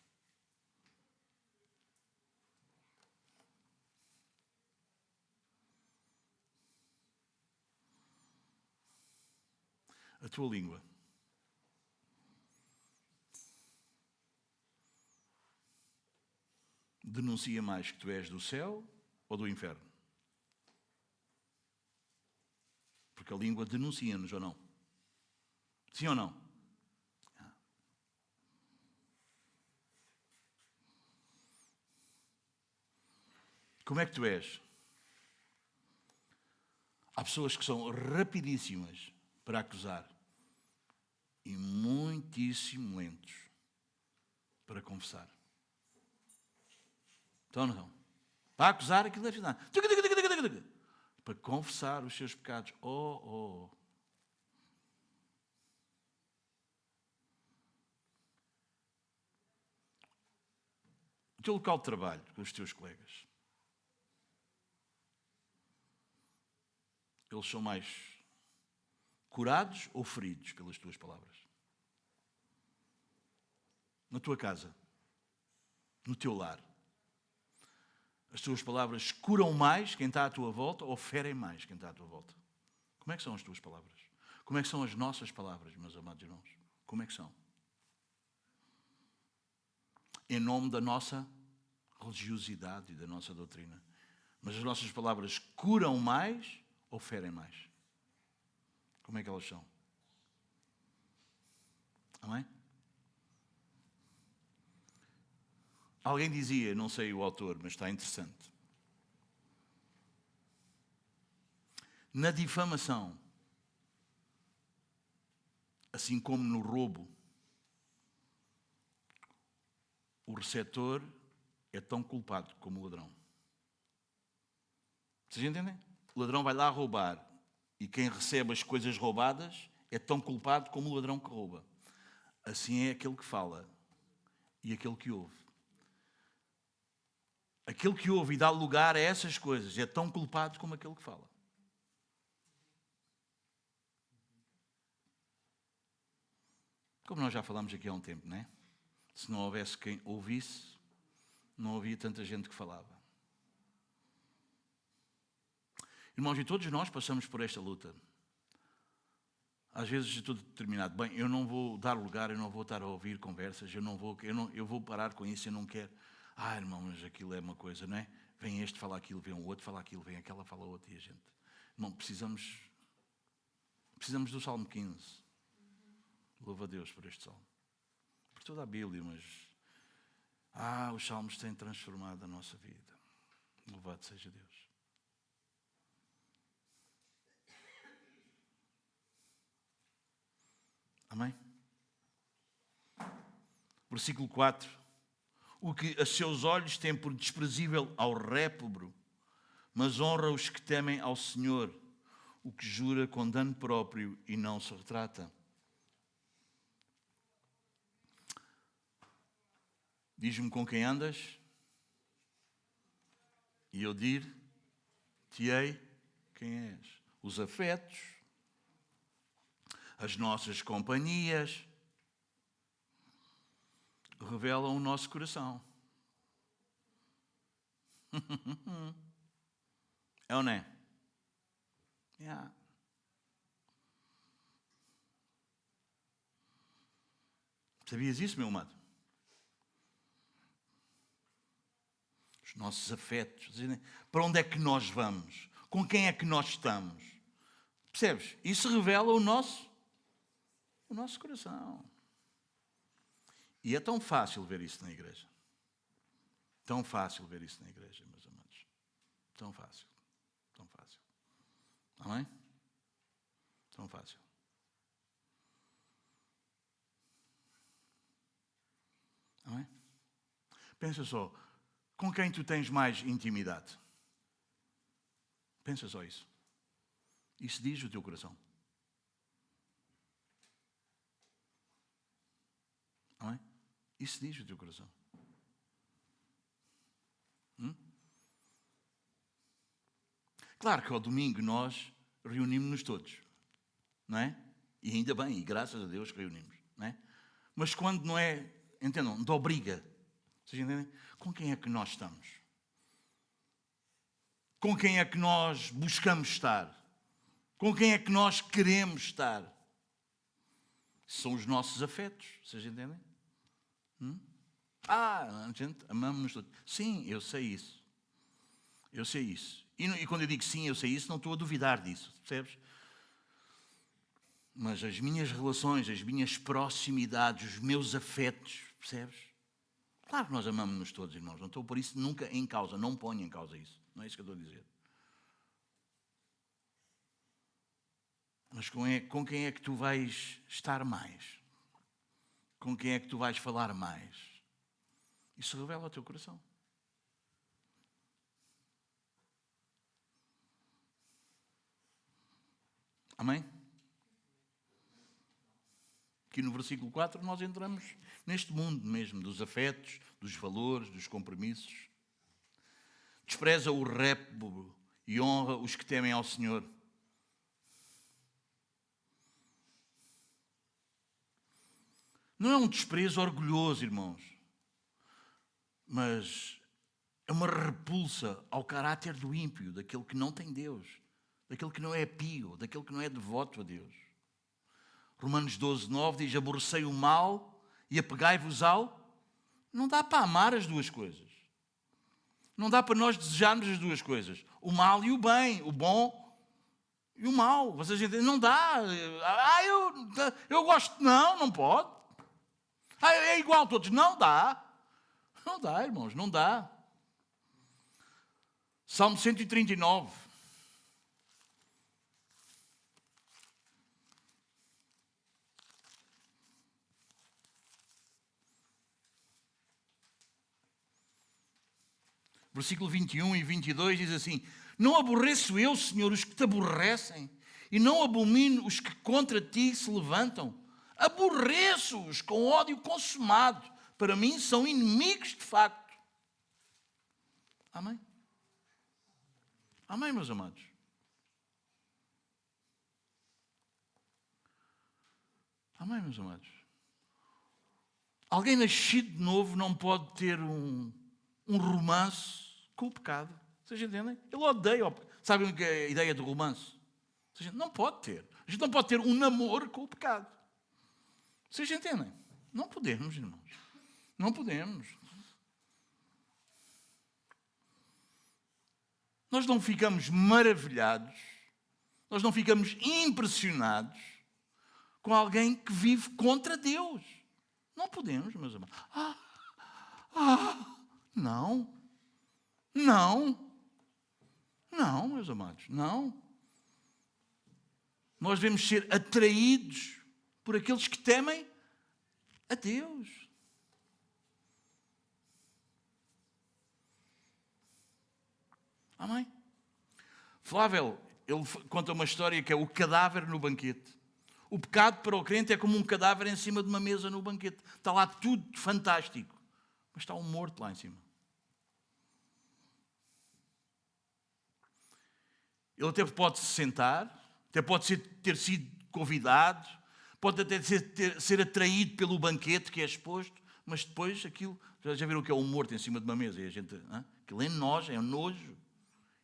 A tua língua denuncia mais que tu és do céu ou do inferno? Porque a língua denuncia-nos ou não? Sim ou não? Como é que tu és? Há pessoas que são rapidíssimas para acusar e muitíssimo lentos para confessar. Então não. Para acusar aquilo deve dar. Para confessar os seus pecados. O teu local de trabalho com os teus colegas. Eles são mais curados ou feridos pelas tuas palavras? Na tua casa, no teu lar, As tuas palavras curam mais quem está à tua volta ou ferem mais quem está à tua volta? Como é que são as tuas palavras? Como é que são as nossas palavras, meus amados irmãos? Como é que são? Em nome da nossa religiosidade e da nossa doutrina. Mas as nossas palavras curam mais ou ferem mais? Como é que elas são? Amém? Alguém dizia, não sei o autor, mas está interessante. Na difamação, assim como no roubo, o receptor é tão culpado como o ladrão. Vocês entendem? O ladrão vai lá roubar e quem recebe as coisas roubadas é tão culpado como o ladrão que rouba. Assim é aquele que fala e aquele que ouve. Aquele que ouve e dá lugar a essas coisas é tão culpado como aquele que fala. Como nós já falamos aqui há um tempo, não é? Se não houvesse quem ouvisse, não havia tanta gente que falava. Irmãos, e todos nós passamos por esta luta. Às vezes estou determinado, bem, eu não vou dar lugar, eu não vou estar a ouvir conversas, eu vou parar com isso, eu não quero. Irmão, mas aquilo é uma coisa, não é? Vem este falar aquilo, vem o outro falar aquilo, vem aquela falar outra e a gente. Irmão, precisamos do Salmo 15. Louva a Deus por este Salmo. Por toda a Bíblia, mas os Salmos têm transformado a nossa vida. Louvado seja Deus. Amém? Versículo 4. O que a seus olhos tem por desprezível ao réprobo, mas honra os que temem ao Senhor, o que jura com dano próprio e não se retrata. Diz-me com quem andas, e eu dir-te-ei quem és. Os afetos, as nossas companhias, revelam o nosso coração. É ou não é? Yeah. Sabias isso, meu amado? Os nossos afetos. Para onde é que nós vamos? Com quem é que nós estamos? Percebes? Isso revela o nosso coração. E é tão fácil ver isso na igreja. Tão fácil ver isso na igreja, meus amados. Tão fácil. Tão fácil. Amém? Tão fácil. Amém? Pensa só. Com quem tu tens mais intimidade? Pensa só isso. Isso diz o teu coração. Amém? Isso diz o teu coração. Claro que ao domingo nós reunimos-nos todos, não é? E ainda bem, e graças a Deus que reunimos, não é? Mas quando não é, entendam, de obriga, vocês entendem? Com quem é que nós estamos? Com quem é que nós buscamos estar? Com quem é que nós queremos estar? São os nossos afetos, vocês entendem? Gente, amamos-nos todos. Sim, eu sei isso. Eu sei isso. E quando eu digo sim, eu sei isso, não estou a duvidar disso, percebes? Mas as minhas relações, as minhas proximidades, os meus afetos, percebes? Claro que nós amamos-nos todos, irmãos. Não estou por isso nunca em causa. Não ponho em causa isso. Não é isso que eu estou a dizer. Mas com quem é que tu vais estar mais? Com quem é que tu vais falar mais? Isso revela o teu coração. Amém? Aqui no versículo 4 nós entramos neste mundo mesmo, dos afetos, dos valores, dos compromissos. Despreza o réprobo e honra os que temem ao Senhor. Não é um desprezo orgulhoso, irmãos, mas É uma repulsa ao caráter do ímpio, daquele que não tem Deus, daquele que não é pio, daquele que não é devoto a Deus. Romanos 12, 9 diz: aborrecei o mal e apegai-vos ao... Não dá para amar as duas coisas. Não dá para nós desejarmos as duas coisas. O mal e o bem, o bom e o mal. Vocês entendem? Não dá. Eu gosto. Não, não pode. É igual a todos. Não dá. Não dá, irmãos, não dá. Salmo 139. Versículo 21 e 22 diz assim: não aborreço eu, Senhor, os que te aborrecem, e não abomino os que contra ti se levantam. Aborreço-os com ódio consumado. Para mim são inimigos de facto. Amém? Amém, meus amados? Amém, meus amados? Alguém nascido de novo não pode ter um romance com o pecado. Vocês entendem? Ele odeia o pecado. Sabem o que é a ideia do romance? Não pode ter. A gente não pode ter um namoro com o pecado. Vocês entendem? Não podemos, irmãos. Não podemos. Nós não ficamos maravilhados, nós não ficamos impressionados com alguém que vive contra Deus. Não podemos, meus amados. Não. Não, meus amados, não. Nós devemos ser atraídos por aqueles que temem a Deus. Amém? Flávio, ele conta uma história que é o cadáver no banquete. O pecado para o crente é como um cadáver em cima de uma mesa no banquete. Está lá tudo fantástico, mas está um morto lá em cima. Ele até pode se sentar, até pode ter sido convidado, pode até ser atraído pelo banquete que é exposto, mas depois aquilo... Já viram o que é um morto em cima de uma mesa? E a gente, aquilo é nojo,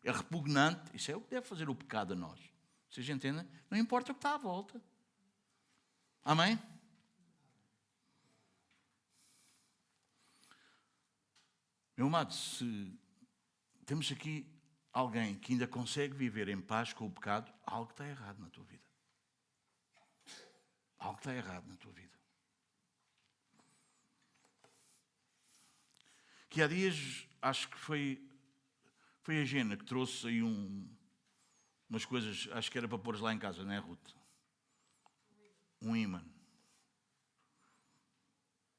é repugnante. Isso é o que deve fazer o pecado a nós. Vocês entendem? Não importa o que está à volta. Amém? Meu amado, se temos aqui alguém que ainda consegue viver em paz com o pecado, algo está errado na tua vida. Algo está errado na tua vida. Que há dias, acho que foi a Gena que trouxe aí umas coisas, acho que era para pôr lá em casa, não é, Ruth? Um ímã.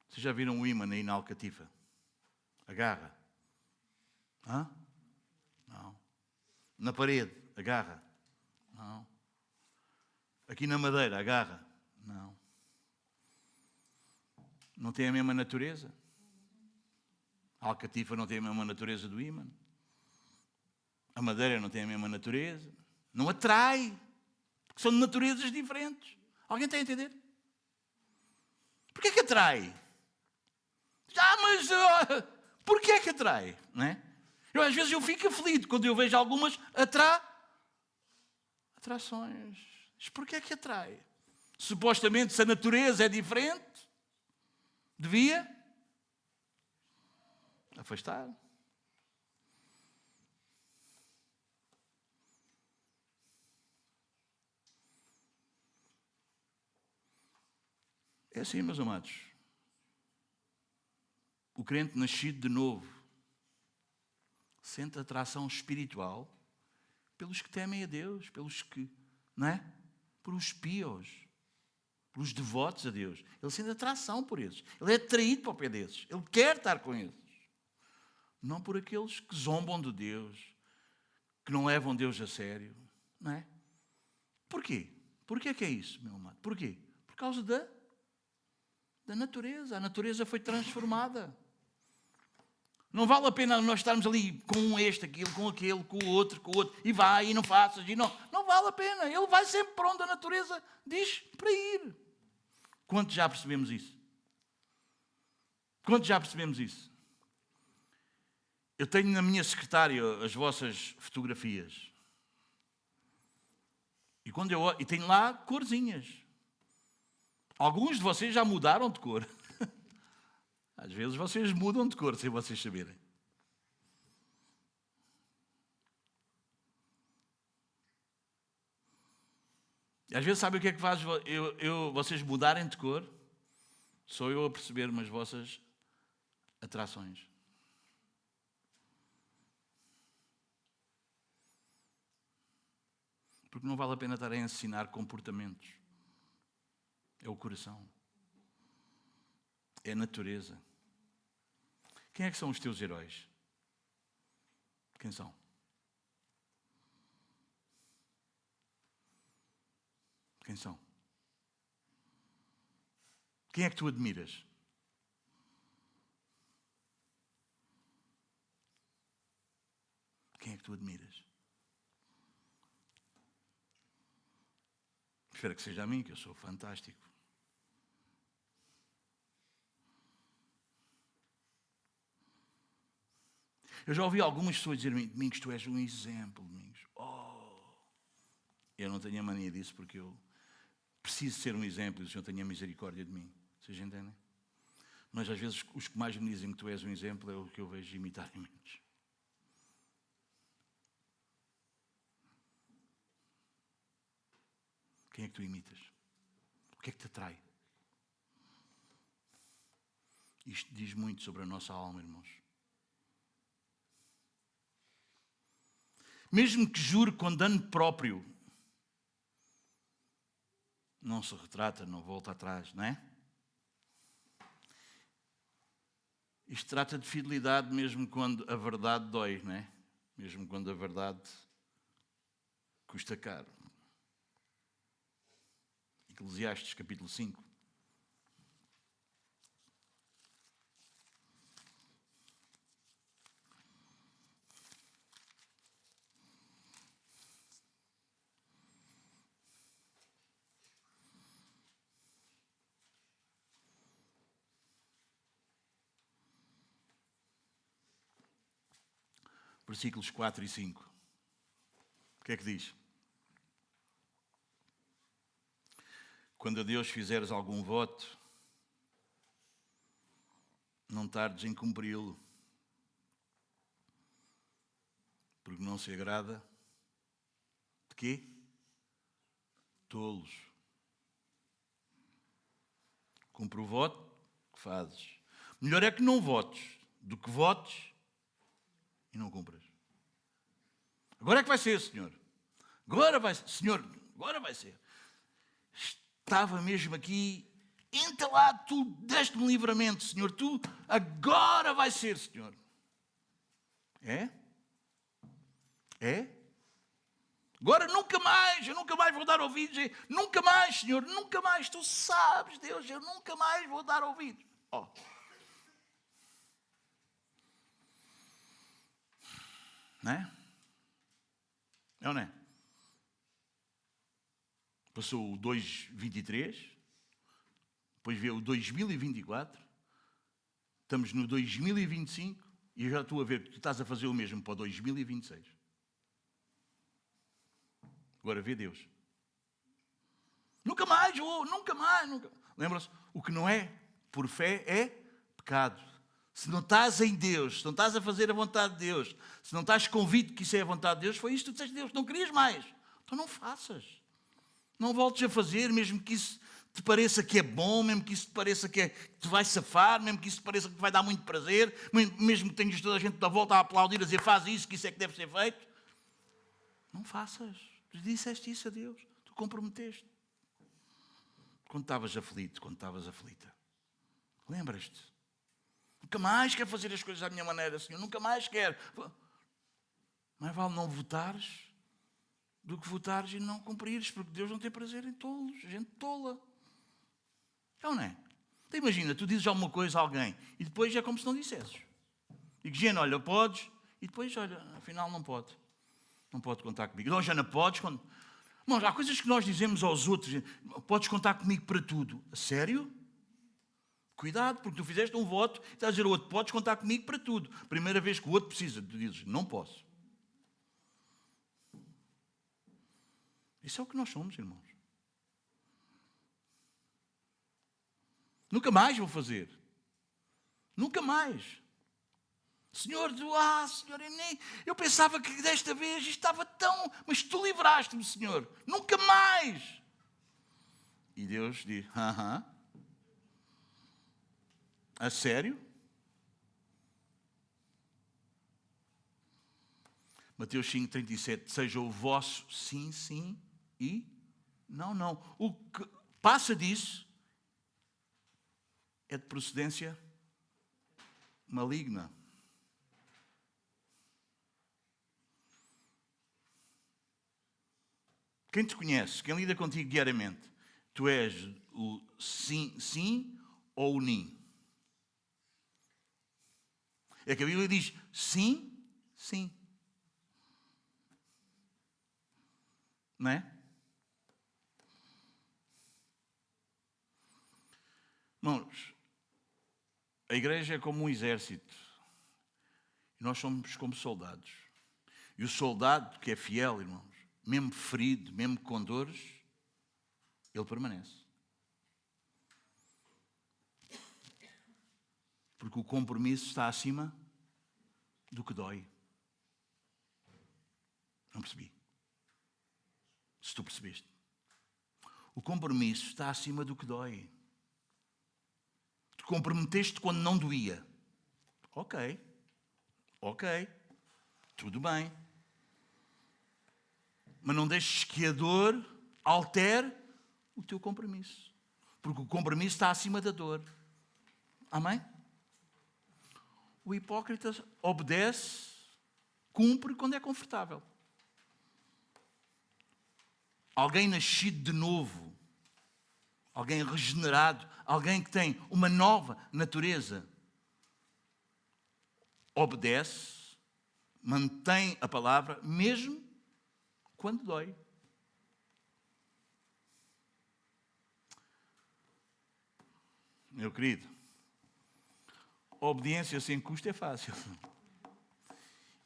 Vocês já viram um ímã aí na alcatifa? Agarra. Não. Na parede, agarra. Não. Aqui na madeira, agarra. Não. Não tem a mesma natureza. A alcatifa não tem a mesma natureza do ímã. A madeira não tem a mesma natureza. Não atrai. Porque são de naturezas diferentes. Alguém está a entender? Porquê que atrai? Mas porquê que atrai? Não é? Às vezes eu fico aflito quando eu vejo algumas atrações. Mas porquê que atrai? Supostamente, se a natureza é diferente, devia afastar. É assim, meus amados. O crente nascido de novo sente atração espiritual pelos que temem a Deus, pelos que, não é? Pelos pios, pelos devotos a Deus. Ele sente atração por esses. Ele é atraído para o pé desses. Ele quer estar com esses. Não por aqueles que zombam de Deus, que não levam Deus a sério, não é? Porquê? Porquê que é isso, meu amado? Porquê? Por causa da natureza. A natureza foi transformada. Não vale a pena nós estarmos ali com aquilo, com aquele, com o outro, e vai, e não faças, e não. Não vale a pena. Ele vai sempre para onde a natureza diz para ir. Quantos já percebemos isso? Quantos já percebemos isso? Eu tenho na minha secretária as vossas fotografias. E tenho lá corzinhas. Alguns de vocês já mudaram de cor. Às vezes vocês mudam de cor sem vocês saberem. E às vezes sabe o que é que faz vocês mudarem de cor? Sou eu a perceber as vossas atrações. Porque não vale a pena estar a ensinar comportamentos. É o coração. É a natureza. Quem é que são os teus heróis? Quem são? Quem são? Quem é que tu admiras? Quem é que tu admiras? Espero que seja a mim, que eu sou fantástico. Eu já ouvi algumas pessoas dizer-me: Domingos, tu és um exemplo, Domingos. Eu não tenho a mania disso porque eu preciso ser um exemplo e o Senhor tenha misericórdia de mim. Vocês entendem? Mas às vezes os que mais me dizem que tu és um exemplo é o que eu vejo imitarem menos. Quem é que tu imitas? O que é que te atrai? Isto diz muito sobre a nossa alma, irmãos. Mesmo que jure com dano próprio, não se retrata, não volta atrás, não é? Isto trata de fidelidade mesmo quando a verdade dói, não é? Mesmo quando a verdade custa caro. Eclesiastes, capítulo 5. Versículos 4 e 5. O que é que diz? Quando a Deus fizeres algum voto, não tardes em cumpri-lo, porque não se agrada de quê? Tolos. Cumpre o voto que fazes. Melhor é que não votes do que votes e não cumpras. Agora é que vai ser, Senhor. Agora vai ser. Senhor, agora vai ser. Estava mesmo aqui entalado, tu deste-me livramento, Senhor. Tu, agora vai ser, Senhor. É? É? Agora nunca mais, eu nunca mais vou dar ouvidos. Nunca mais, Senhor, nunca mais. Tu sabes, Deus, eu nunca mais vou dar ouvidos. Não é? É ou não é? Passou o 2023, depois veio o 2024, estamos no 2025 e eu já estou a ver que tu estás a fazer o mesmo para o 2026. Agora vê Deus. Nunca mais vou, nunca mais. Lembra-se? O que não é por fé é pecado. Se não estás em Deus, se não estás a fazer a vontade de Deus, se não estás convicto que isso é a vontade de Deus, foi isto que tu disseste de Deus, não querias mais. Então não faças. Não voltes a fazer, mesmo que isso te pareça que é bom, mesmo que isso te pareça que te vai safar, mesmo que isso te pareça que te vai dar muito prazer, mesmo que tenhas toda a gente da volta a aplaudir, a dizer faz isso, que isso é que deve ser feito. Não faças. Tu disseste isso a Deus. Tu comprometeste. Quando estavas aflito, quando estavas aflita. Lembras-te? Nunca mais quero fazer as coisas da minha maneira, Senhor. Nunca mais quero. Mais vale não votares do que votares e não cumprires, porque Deus não tem prazer em tolos, gente tola. É ou não é? Então imagina, tu dizes alguma coisa a alguém e depois é como se não dissesses. Digo, gente, olha, podes, e depois, olha, afinal não pode. Não pode contar comigo. Não, já não podes. Irmãos, há coisas que nós dizemos aos outros, podes contar comigo para tudo. A sério? Cuidado, porque tu fizeste um voto e estás a dizer ao outro, podes contar comigo para tudo. Primeira vez que o outro precisa, tu dizes, não posso. Isso é o que nós somos, irmãos. Nunca mais vou fazer. Nunca mais. Senhor, Senhor, eu pensava que desta vez estava tão... Mas tu livraste-me, Senhor. Nunca mais. E Deus diz, a sério? Mateus 5,37, seja o vosso sim, sim e não, não. O que passa disso é de procedência maligna. Quem te conhece, quem lida contigo diariamente, tu és o sim, sim ou o nim? É que a Bíblia diz sim, sim. Não é? Irmãos, a igreja é como um exército. E nós somos como soldados. E o soldado que é fiel, irmãos, mesmo ferido, mesmo com dores, ele permanece. Porque o compromisso está acima do que dói. Não percebi. Se tu percebeste. O compromisso está acima do que dói. Tu comprometeste quando não doía. Ok. Tudo bem. Mas não deixes que a dor altere o teu compromisso. Porque o compromisso está acima da dor. Amém? O hipócrita obedece, cumpre quando é confortável. Alguém nascido de novo, alguém regenerado, alguém que tem uma nova natureza, obedece, mantém a palavra, mesmo quando dói. Meu querido, obediência sem custo é fácil.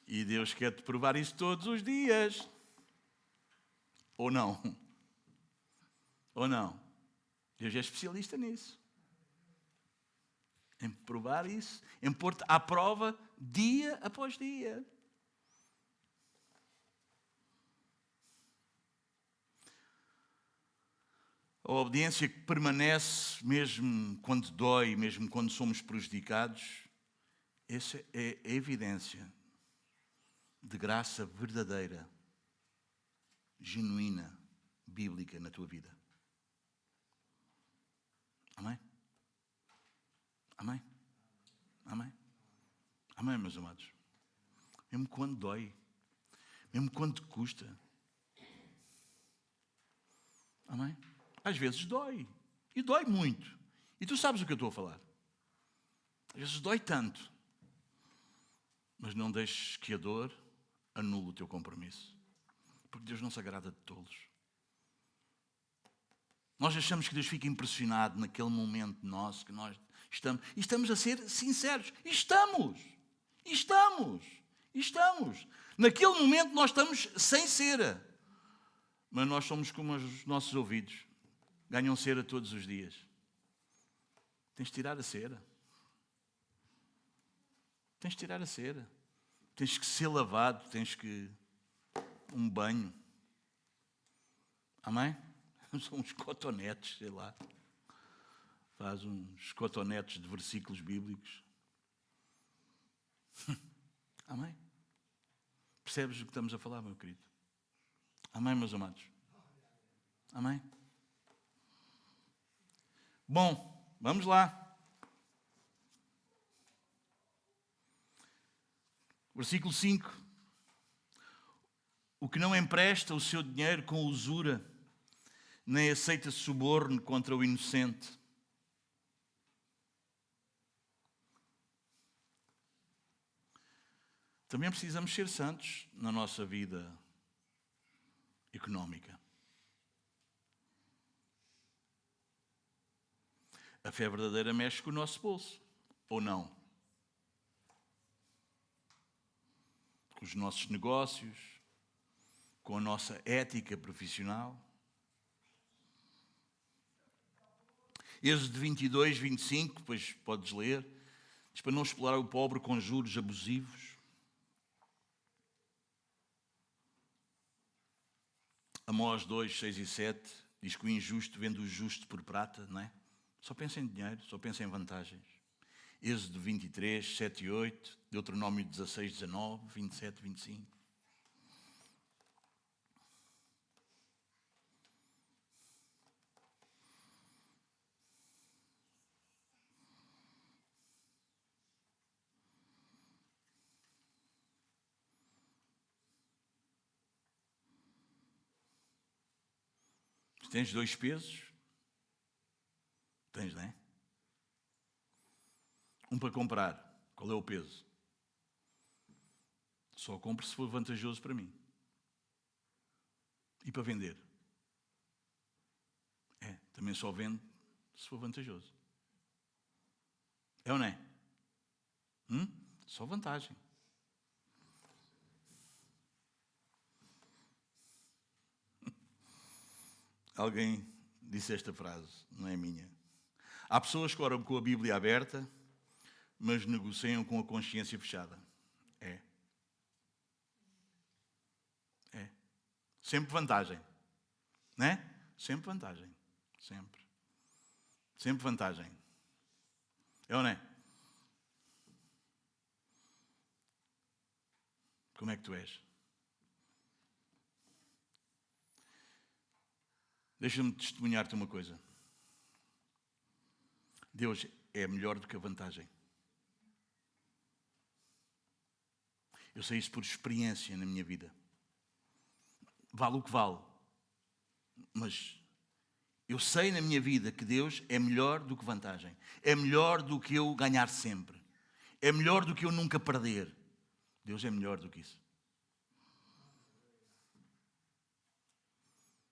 E Deus quer-te provar isso todos os dias. Ou não? Ou não? Deus é especialista nisso. Em provar isso, em pôr-te à prova dia após dia. A obediência que permanece mesmo quando dói, mesmo quando somos prejudicados, essa é a evidência de graça verdadeira, genuína, bíblica na tua vida. Amém? Amém? Amém? Amém, meus amados? Mesmo quando dói, mesmo quando te custa. Amém? Às vezes dói. E dói muito. E tu sabes o que eu estou a falar. Às vezes dói tanto. Mas não deixes que a dor anule o teu compromisso. Porque Deus não se agrada de tolos. Nós achamos que Deus fica impressionado naquele momento nosso que nós estamos. E estamos a ser sinceros. E estamos. Naquele momento nós estamos sem cera. Mas nós somos como os nossos ouvidos. Ganham cera todos os dias. Tens de tirar a cera. Tens que ser lavado. Tens que... um banho. Amém? São uns cotonetes, sei lá. Faz uns cotonetes de versículos bíblicos. Amém? Percebes o que estamos a falar, meu querido? Amém, meus amados? Amém? Bom, vamos lá. Versículo 5. O que não empresta o seu dinheiro com usura, nem aceita suborno contra o inocente. Também precisamos ser santos na nossa vida económica. A fé verdadeira mexe com o nosso bolso, ou não? Com os nossos negócios, com a nossa ética profissional. Êxodo 22, 25, depois podes ler, diz para não explorar o pobre com juros abusivos. Amós 2, 6 e 7 diz que o injusto vende o justo por prata, não é? Só pensa em dinheiro, só pensa em vantagens. Êxodo 23, 7 e 8, Deuteronômio 16, 19, 27, 25. Tens 2 pesos? Tens, não é? Um para comprar. Qual é o peso? Só compro se for vantajoso para mim. E para vender? Também só vendo se for vantajoso. É ou não é? Só vantagem. Alguém disse esta frase, não é minha. Há pessoas que oram com a Bíblia aberta, mas negociam com a consciência fechada. É. Sempre vantagem. Não é? Sempre vantagem. Sempre. Sempre vantagem. É ou não é? Como é que tu és? Deixa-me testemunhar-te uma coisa. Deus é melhor do que a vantagem. Eu sei isso por experiência na minha vida. Vale o que vale. Mas eu sei na minha vida que Deus é melhor do que vantagem. É melhor do que eu ganhar sempre. É melhor do que eu nunca perder. Deus é melhor do que isso.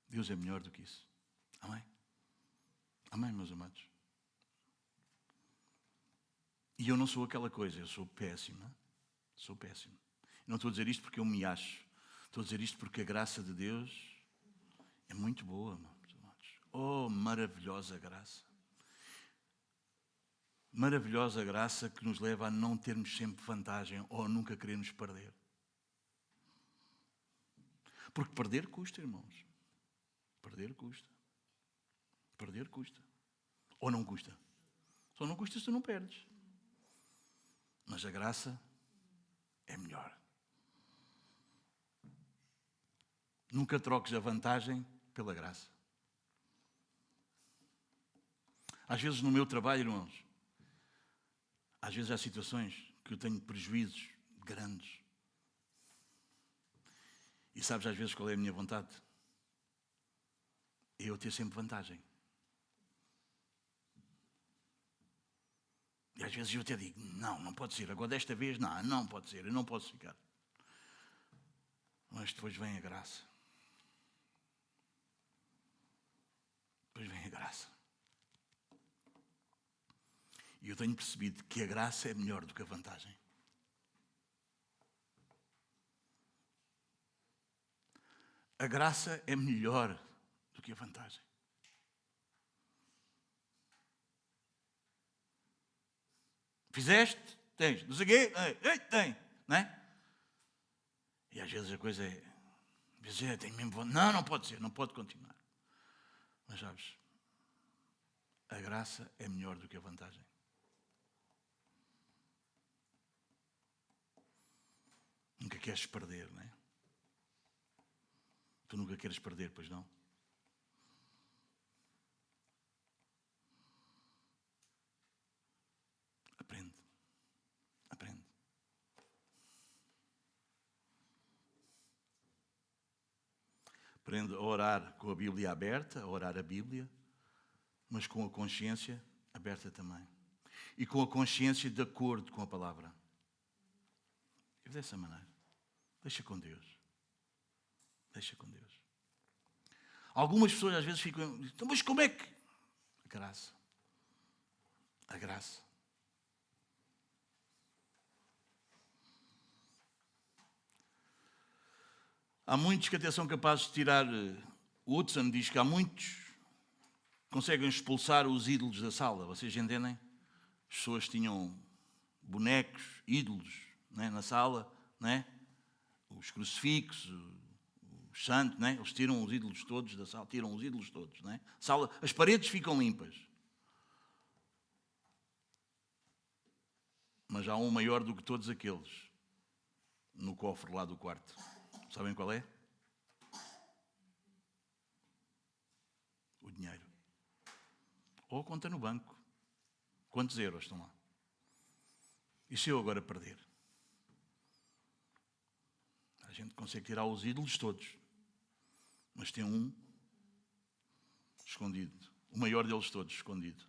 Deus é melhor do que isso. Amém? Amém, meus amados? E eu não sou aquela coisa, eu sou péssima. Sou péssimo. Não estou a dizer isto porque eu me acho. Estou a dizer isto porque a graça de Deus é muito boa, meus amados. Oh, maravilhosa graça. Maravilhosa graça que nos leva a não termos sempre vantagem ou a nunca querermos perder. Porque perder custa, irmãos. Perder custa. Perder custa. Ou não custa. Só não custa se tu não perdes. Mas a graça é melhor. Nunca troques a vantagem pela graça. Às vezes no meu trabalho, irmãos, às vezes há situações que eu tenho prejuízos grandes. E sabes às vezes qual é a minha vontade? É eu ter sempre vantagem. E às vezes eu até digo, não pode ser. Agora desta vez, não pode ser. Eu não posso ficar. Mas depois vem a graça. Depois vem a graça. E eu tenho percebido que a graça é melhor do que a vantagem. A graça é melhor do que a vantagem. Fizeste? Tens. Não sei o quê? Tem. Não é? E às vezes a coisa é... Às vezes tenho mesmo vontade. Não pode ser. Não pode continuar. Mas sabes, a graça é melhor do que a vantagem. Nunca queres perder, não é? Tu nunca queres perder, pois não? Aprende. Aprende. Aprende a orar com a Bíblia aberta, a orar a Bíblia, mas com a consciência aberta também. E com a consciência de acordo com a palavra. E dessa maneira. Deixa com Deus. Deixa com Deus. Algumas pessoas às vezes ficam... Então, mas como é que... A graça. graça. Há muitos que até são capazes de tirar. O Hudson diz que há muitos que conseguem expulsar os ídolos da sala. Vocês entendem? As pessoas tinham bonecos, ídolos, né, na sala, né? Os crucifixos, os santos, né? Eles tiram os ídolos todos da sala, tiram os ídolos todos, né? Sala, as paredes ficam limpas. Mas há um maior do que todos aqueles no cofre lá do quarto. Sabem qual é? O dinheiro. Ou a conta no banco. Quantos euros estão lá? E se eu agora perder? A gente consegue tirar os ídolos todos. Mas tem um escondido. O maior deles todos escondido.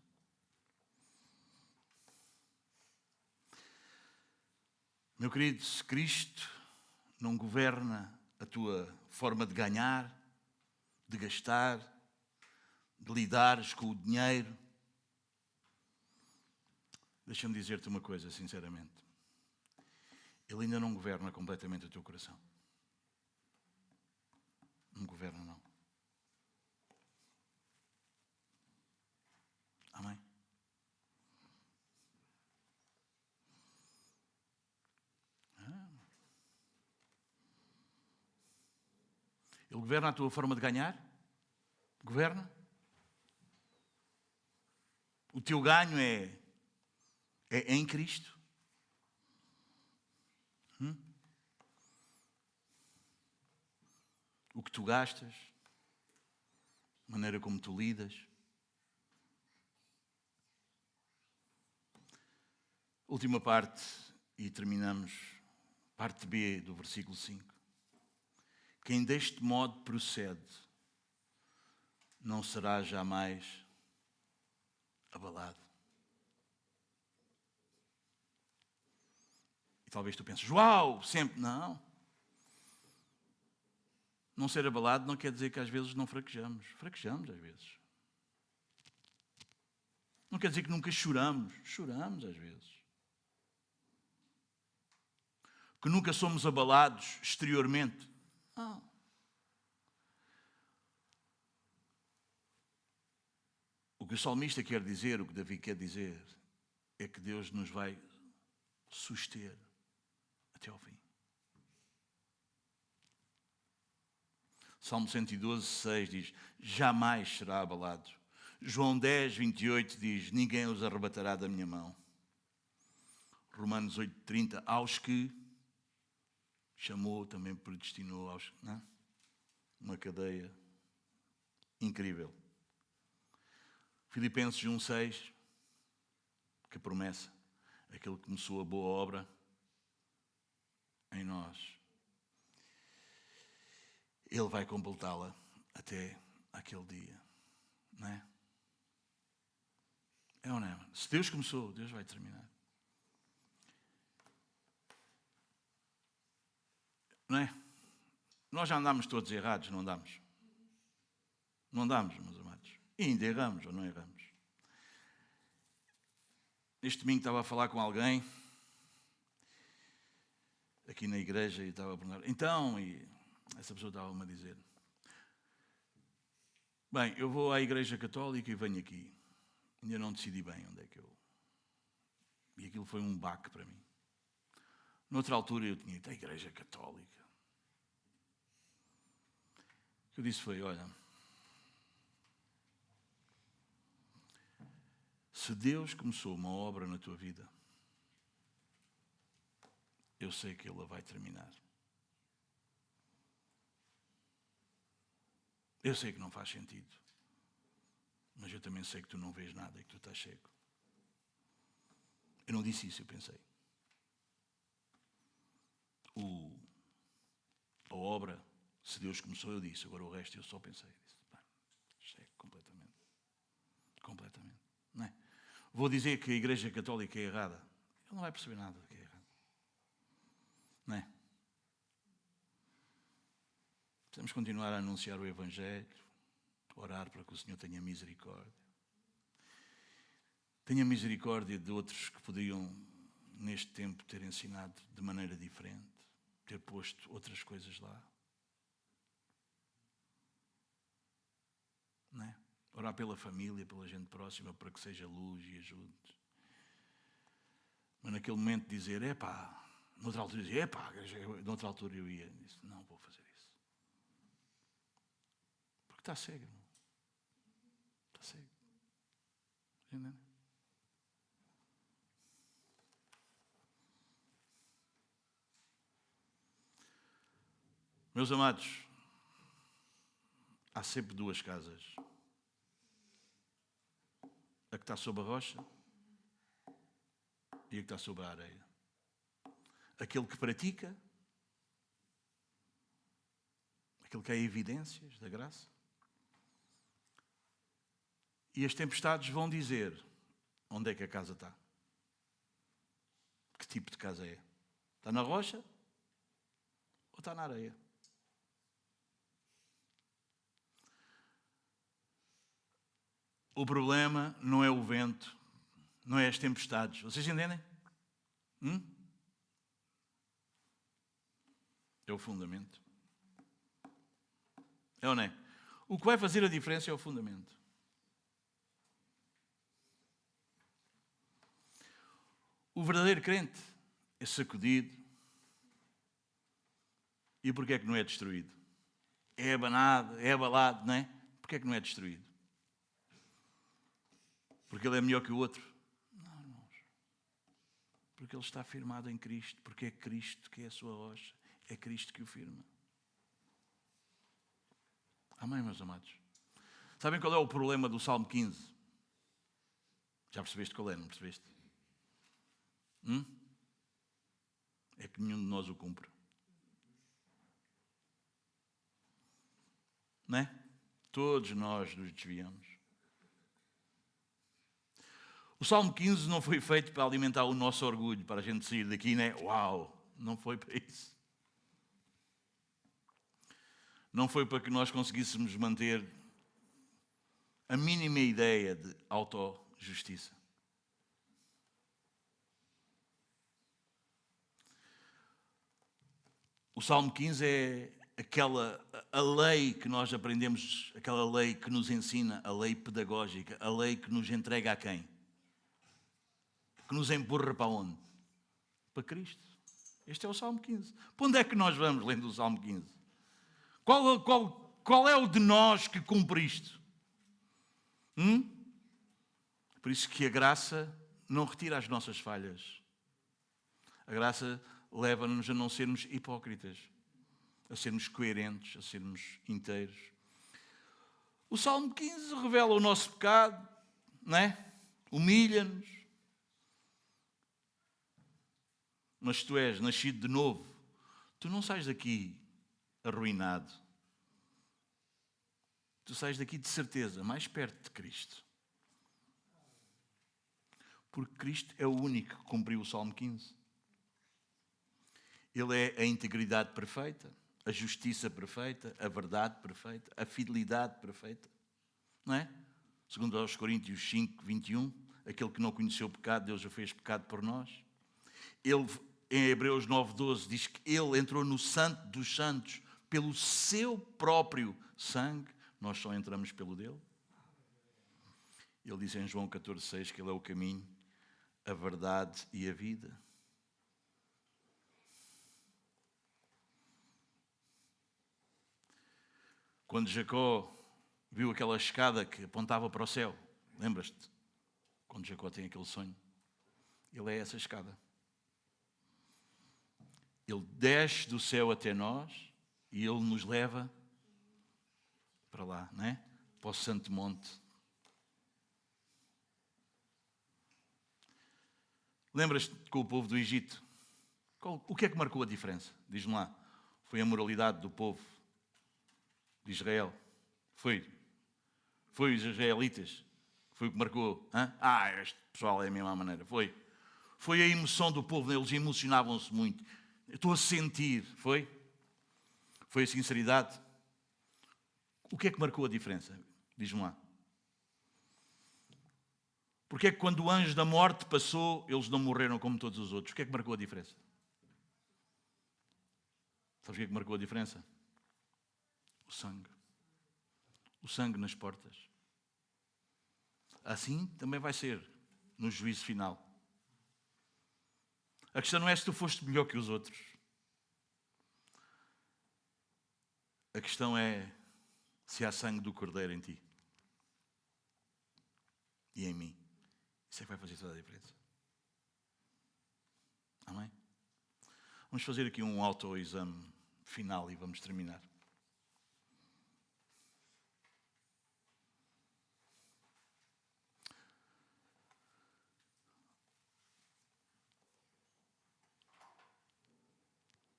Meu querido, se Cristo não governa a tua forma de ganhar, de gastar, de lidares com o dinheiro, deixa-me dizer-te uma coisa, sinceramente. Ele ainda não governa completamente o teu coração. Não governa, não. Amém? Ele governa a tua forma de ganhar? Governa? O teu ganho é em Cristo? O que tu gastas? A maneira como tu lidas? Última parte, e terminamos. Parte B do versículo 5. Quem deste modo procede não será jamais abalado. E talvez tu penses, uau, sempre. Não. Não ser abalado não quer dizer que às vezes não fraquejamos. Fraquejamos às vezes. Não quer dizer que nunca choramos. Choramos às vezes. Que nunca somos abalados exteriormente. Não. O que o salmista quer dizer, o que Davi quer dizer, é que Deus nos vai suster até ao fim. Salmo 112, 6 diz, jamais será abalado. João 10, 28 diz, ninguém os arrebatará da minha mão. Romanos 8, 30, aos que chamou, também predestinou, aos, não? Uma cadeia incrível. Filipenses 1, 6, que promessa, aquele que começou a boa obra em nós, Ele vai completá-la até aquele dia, não é? É ou não é? Se Deus começou, Deus vai terminar. Não é? Nós já andamos todos errados, não andamos? Não andamos, meus amados. E ainda erramos ou não erramos? Este domingo estava a falar com alguém aqui na igreja e estava a perguntar, então, e essa pessoa estava-me a dizer, bem, eu vou à igreja católica e venho aqui. Ainda não decidi bem onde é que eu... E aquilo foi um baque para mim. Noutra altura eu tinha ido à igreja católica. O que eu disse foi, olha, se Deus começou uma obra na tua vida, eu sei que Ele a vai terminar. Eu sei que não faz sentido, mas eu também sei que tu não vês nada e que tu estás cego. Eu não disse isso, eu pensei. A obra, se Deus começou, eu disse, agora o resto eu só pensei. Disse, cego completamente. Completamente. Não é? Vou dizer que a Igreja Católica é errada. Ele não vai perceber nada do que é errado. Não é? Precisamos continuar a anunciar o Evangelho, orar para que o Senhor tenha misericórdia. Tenha misericórdia de outros que poderiam, neste tempo, ter ensinado de maneira diferente, ter posto outras coisas lá. Não é? Orar pela família, pela gente próxima, para que seja luz e ajude. Mas naquele momento dizer, noutra altura dizer, noutra altura eu ia. Disse, não vou fazer isso. Porque está cego, irmão. Está cego. Entendeu? Meus amados, há sempre duas casas. A que está sob a rocha e a que está sob a areia. Aquele que pratica, aquele que é evidências da graça. E as tempestades vão dizer onde é que a casa está. Que tipo de casa é? Está na rocha ou está na areia? O problema não é o vento, não é as tempestades. Vocês entendem? É o fundamento. É ou não é? O que vai fazer a diferença é o fundamento. O verdadeiro crente é sacudido. E porquê é que não é destruído? É abanado, é abalado, não é? Porquê é que não é destruído? Porque ele é melhor que o outro? Não, irmãos. Porque ele está firmado em Cristo. Porque é Cristo que é a sua rocha. É Cristo que o firma. Amém, meus amados? Sabem qual é o problema do Salmo 15? Já percebeste qual é, não percebeste? É que nenhum de nós o cumpre. Não é? Todos nós nos desviamos. O Salmo 15 não foi feito para alimentar o nosso orgulho, para a gente sair daqui, né? Uau! Não foi para isso. Não foi para que nós conseguíssemos manter a mínima ideia de autojustiça. O Salmo 15 é a lei que nós aprendemos, aquela lei que nos ensina, a lei pedagógica, a lei que nos entrega a quem? Que nos empurra para onde? Para Cristo. Este é o Salmo 15. Para onde é que nós vamos lendo o Salmo 15? Qual é o de nós que cumpre isto? Por isso que a graça não retira as nossas falhas. A graça leva-nos a não sermos hipócritas, a sermos coerentes, a sermos inteiros. O Salmo 15 revela o nosso pecado, não é? Humilha-nos. Mas tu és nascido de novo. Tu não sais daqui arruinado. Tu sais daqui de certeza, mais perto de Cristo. Porque Cristo é o único que cumpriu o Salmo 15. Ele é a integridade perfeita, a justiça perfeita, a verdade perfeita, a fidelidade perfeita. Não é? Segundo aos Coríntios 5, 21, aquele que não conheceu o pecado, Deus o fez pecado por nós. Ele, em Hebreus 9, 12, diz que ele entrou no Santo dos Santos pelo seu próprio sangue. Nós só entramos pelo dele. Ele diz em João 14, 6 que ele é o caminho, a verdade e a vida. Quando Jacó viu aquela escada que apontava para o céu, lembras-te? Quando Jacó tem aquele sonho, ele é essa escada. Ele desce do céu até nós e ele nos leva para lá, não é? Para o Santo Monte. Lembras-te com o povo do Egito? O que é que marcou a diferença? Diz-me lá. Foi a moralidade do povo de Israel. Foi os israelitas. Foi o que marcou. Este pessoal é a mesma maneira. Foi a emoção do povo. Eles emocionavam-se muito. Eu estou a sentir. Foi a sinceridade. O que é que marcou a diferença? Diz-me lá. Porque é que quando o anjo da morte passou, eles não morreram como todos os outros? O que é que marcou a diferença? Sabes o que é que marcou a diferença? O sangue. O sangue nas portas. Assim também vai ser no juízo final. A questão não é se tu foste melhor que os outros. A questão é se há sangue do Cordeiro em ti e em mim. Isso é que vai fazer toda a diferença. Amém? Vamos fazer aqui um autoexame final e vamos terminar.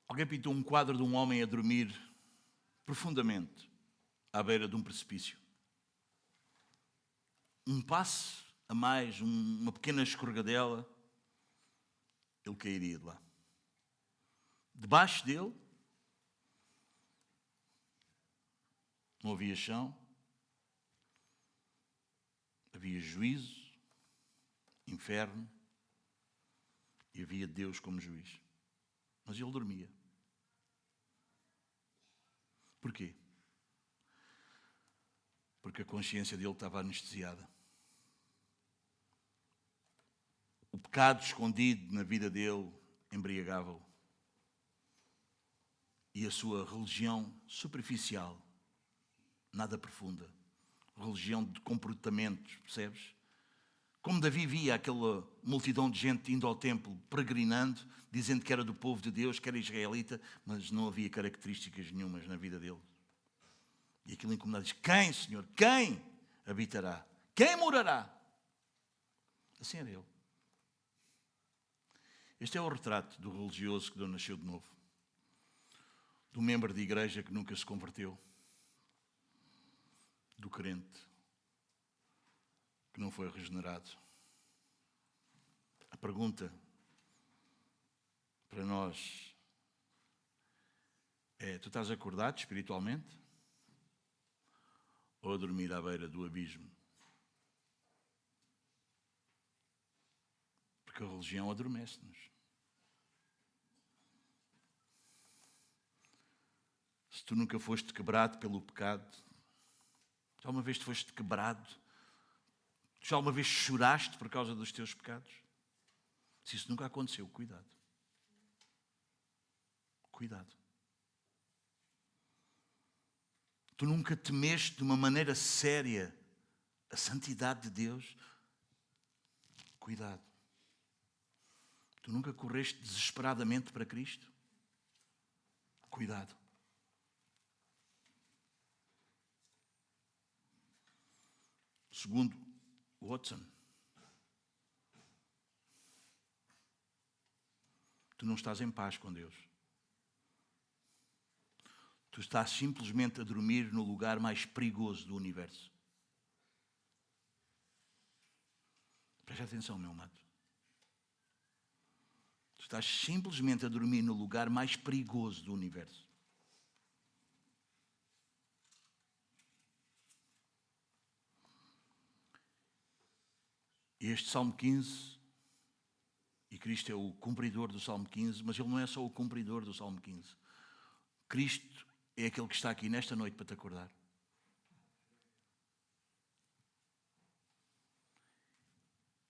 Alguém pintou um quadro de um homem a dormir profundamente à beira de um precipício. Um passo a mais, uma pequena escorregadela, ele cairia de lá. Debaixo dele não havia chão, havia juízo, inferno e havia Deus como juiz. Mas ele dormia. Porquê? Porque a consciência dele estava anestesiada. O pecado escondido na vida dele embriagava-o. E a sua religião superficial, nada profunda, religião de comportamentos, percebes? Como Davi via aquela multidão de gente indo ao templo, peregrinando, dizendo que era do povo de Deus, que era israelita, mas não havia características nenhumas na vida dele. E aquilo incomodado diz: quem, Senhor? Quem habitará? Quem morará? Assim era ele. Este é o retrato do religioso que não nasceu de novo. Do membro de igreja que nunca se converteu. Do crente que não foi regenerado. A pergunta para nós é: tu estás acordado espiritualmente? Ou a dormir à beira do abismo? Porque a religião adormece-nos. Se tu nunca foste quebrado pelo pecado, já uma vez te foste quebrado, já uma vez choraste por causa dos teus pecados? Se isso nunca aconteceu, cuidado. Cuidado. Tu nunca temeste de uma maneira séria a santidade de Deus? Cuidado. Tu nunca correste desesperadamente para Cristo? Cuidado. Segundo Watson, tu não estás em paz com Deus. Tu estás simplesmente a dormir no lugar mais perigoso do universo. Preste atenção, meu amado. Tu estás simplesmente a dormir no lugar mais perigoso do universo. Este Salmo 15, e Cristo é o cumpridor do Salmo 15, mas Ele não é só o cumpridor do Salmo 15. Cristo é aquele que está aqui nesta noite para te acordar.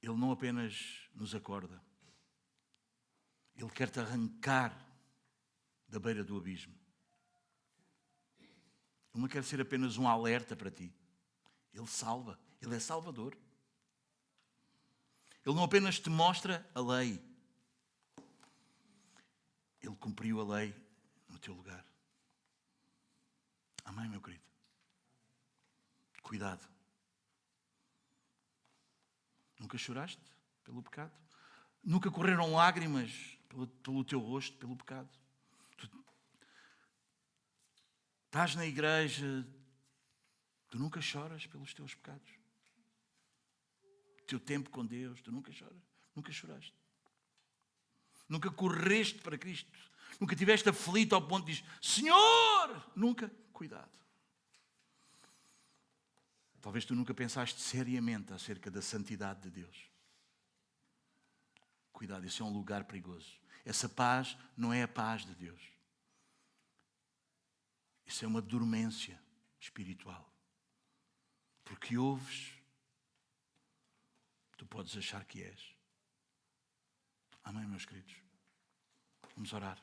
Ele não apenas nos acorda, Ele quer te arrancar da beira do abismo. Ele não quer ser apenas um alerta para ti. Ele salva, Ele é salvador. Ele não apenas te mostra a lei. Ele cumpriu a lei no teu lugar. Amém, meu querido? Cuidado. Nunca choraste pelo pecado? Nunca correram lágrimas pelo teu rosto, pelo pecado? Tu estás na igreja, tu nunca choras pelos teus pecados? O teu tempo com Deus, tu nunca choras? Nunca choraste? Nunca correste para Cristo? Nunca estiveste aflito ao ponto de dizer: Senhor! Nunca? Cuidado. Talvez tu nunca pensaste seriamente acerca da santidade de Deus. Cuidado, isso é um lugar perigoso. Essa paz não é a paz de Deus. Isso é uma dormência espiritual. Porque ouves, tu podes achar que és. Amém, meus queridos? Vamos orar.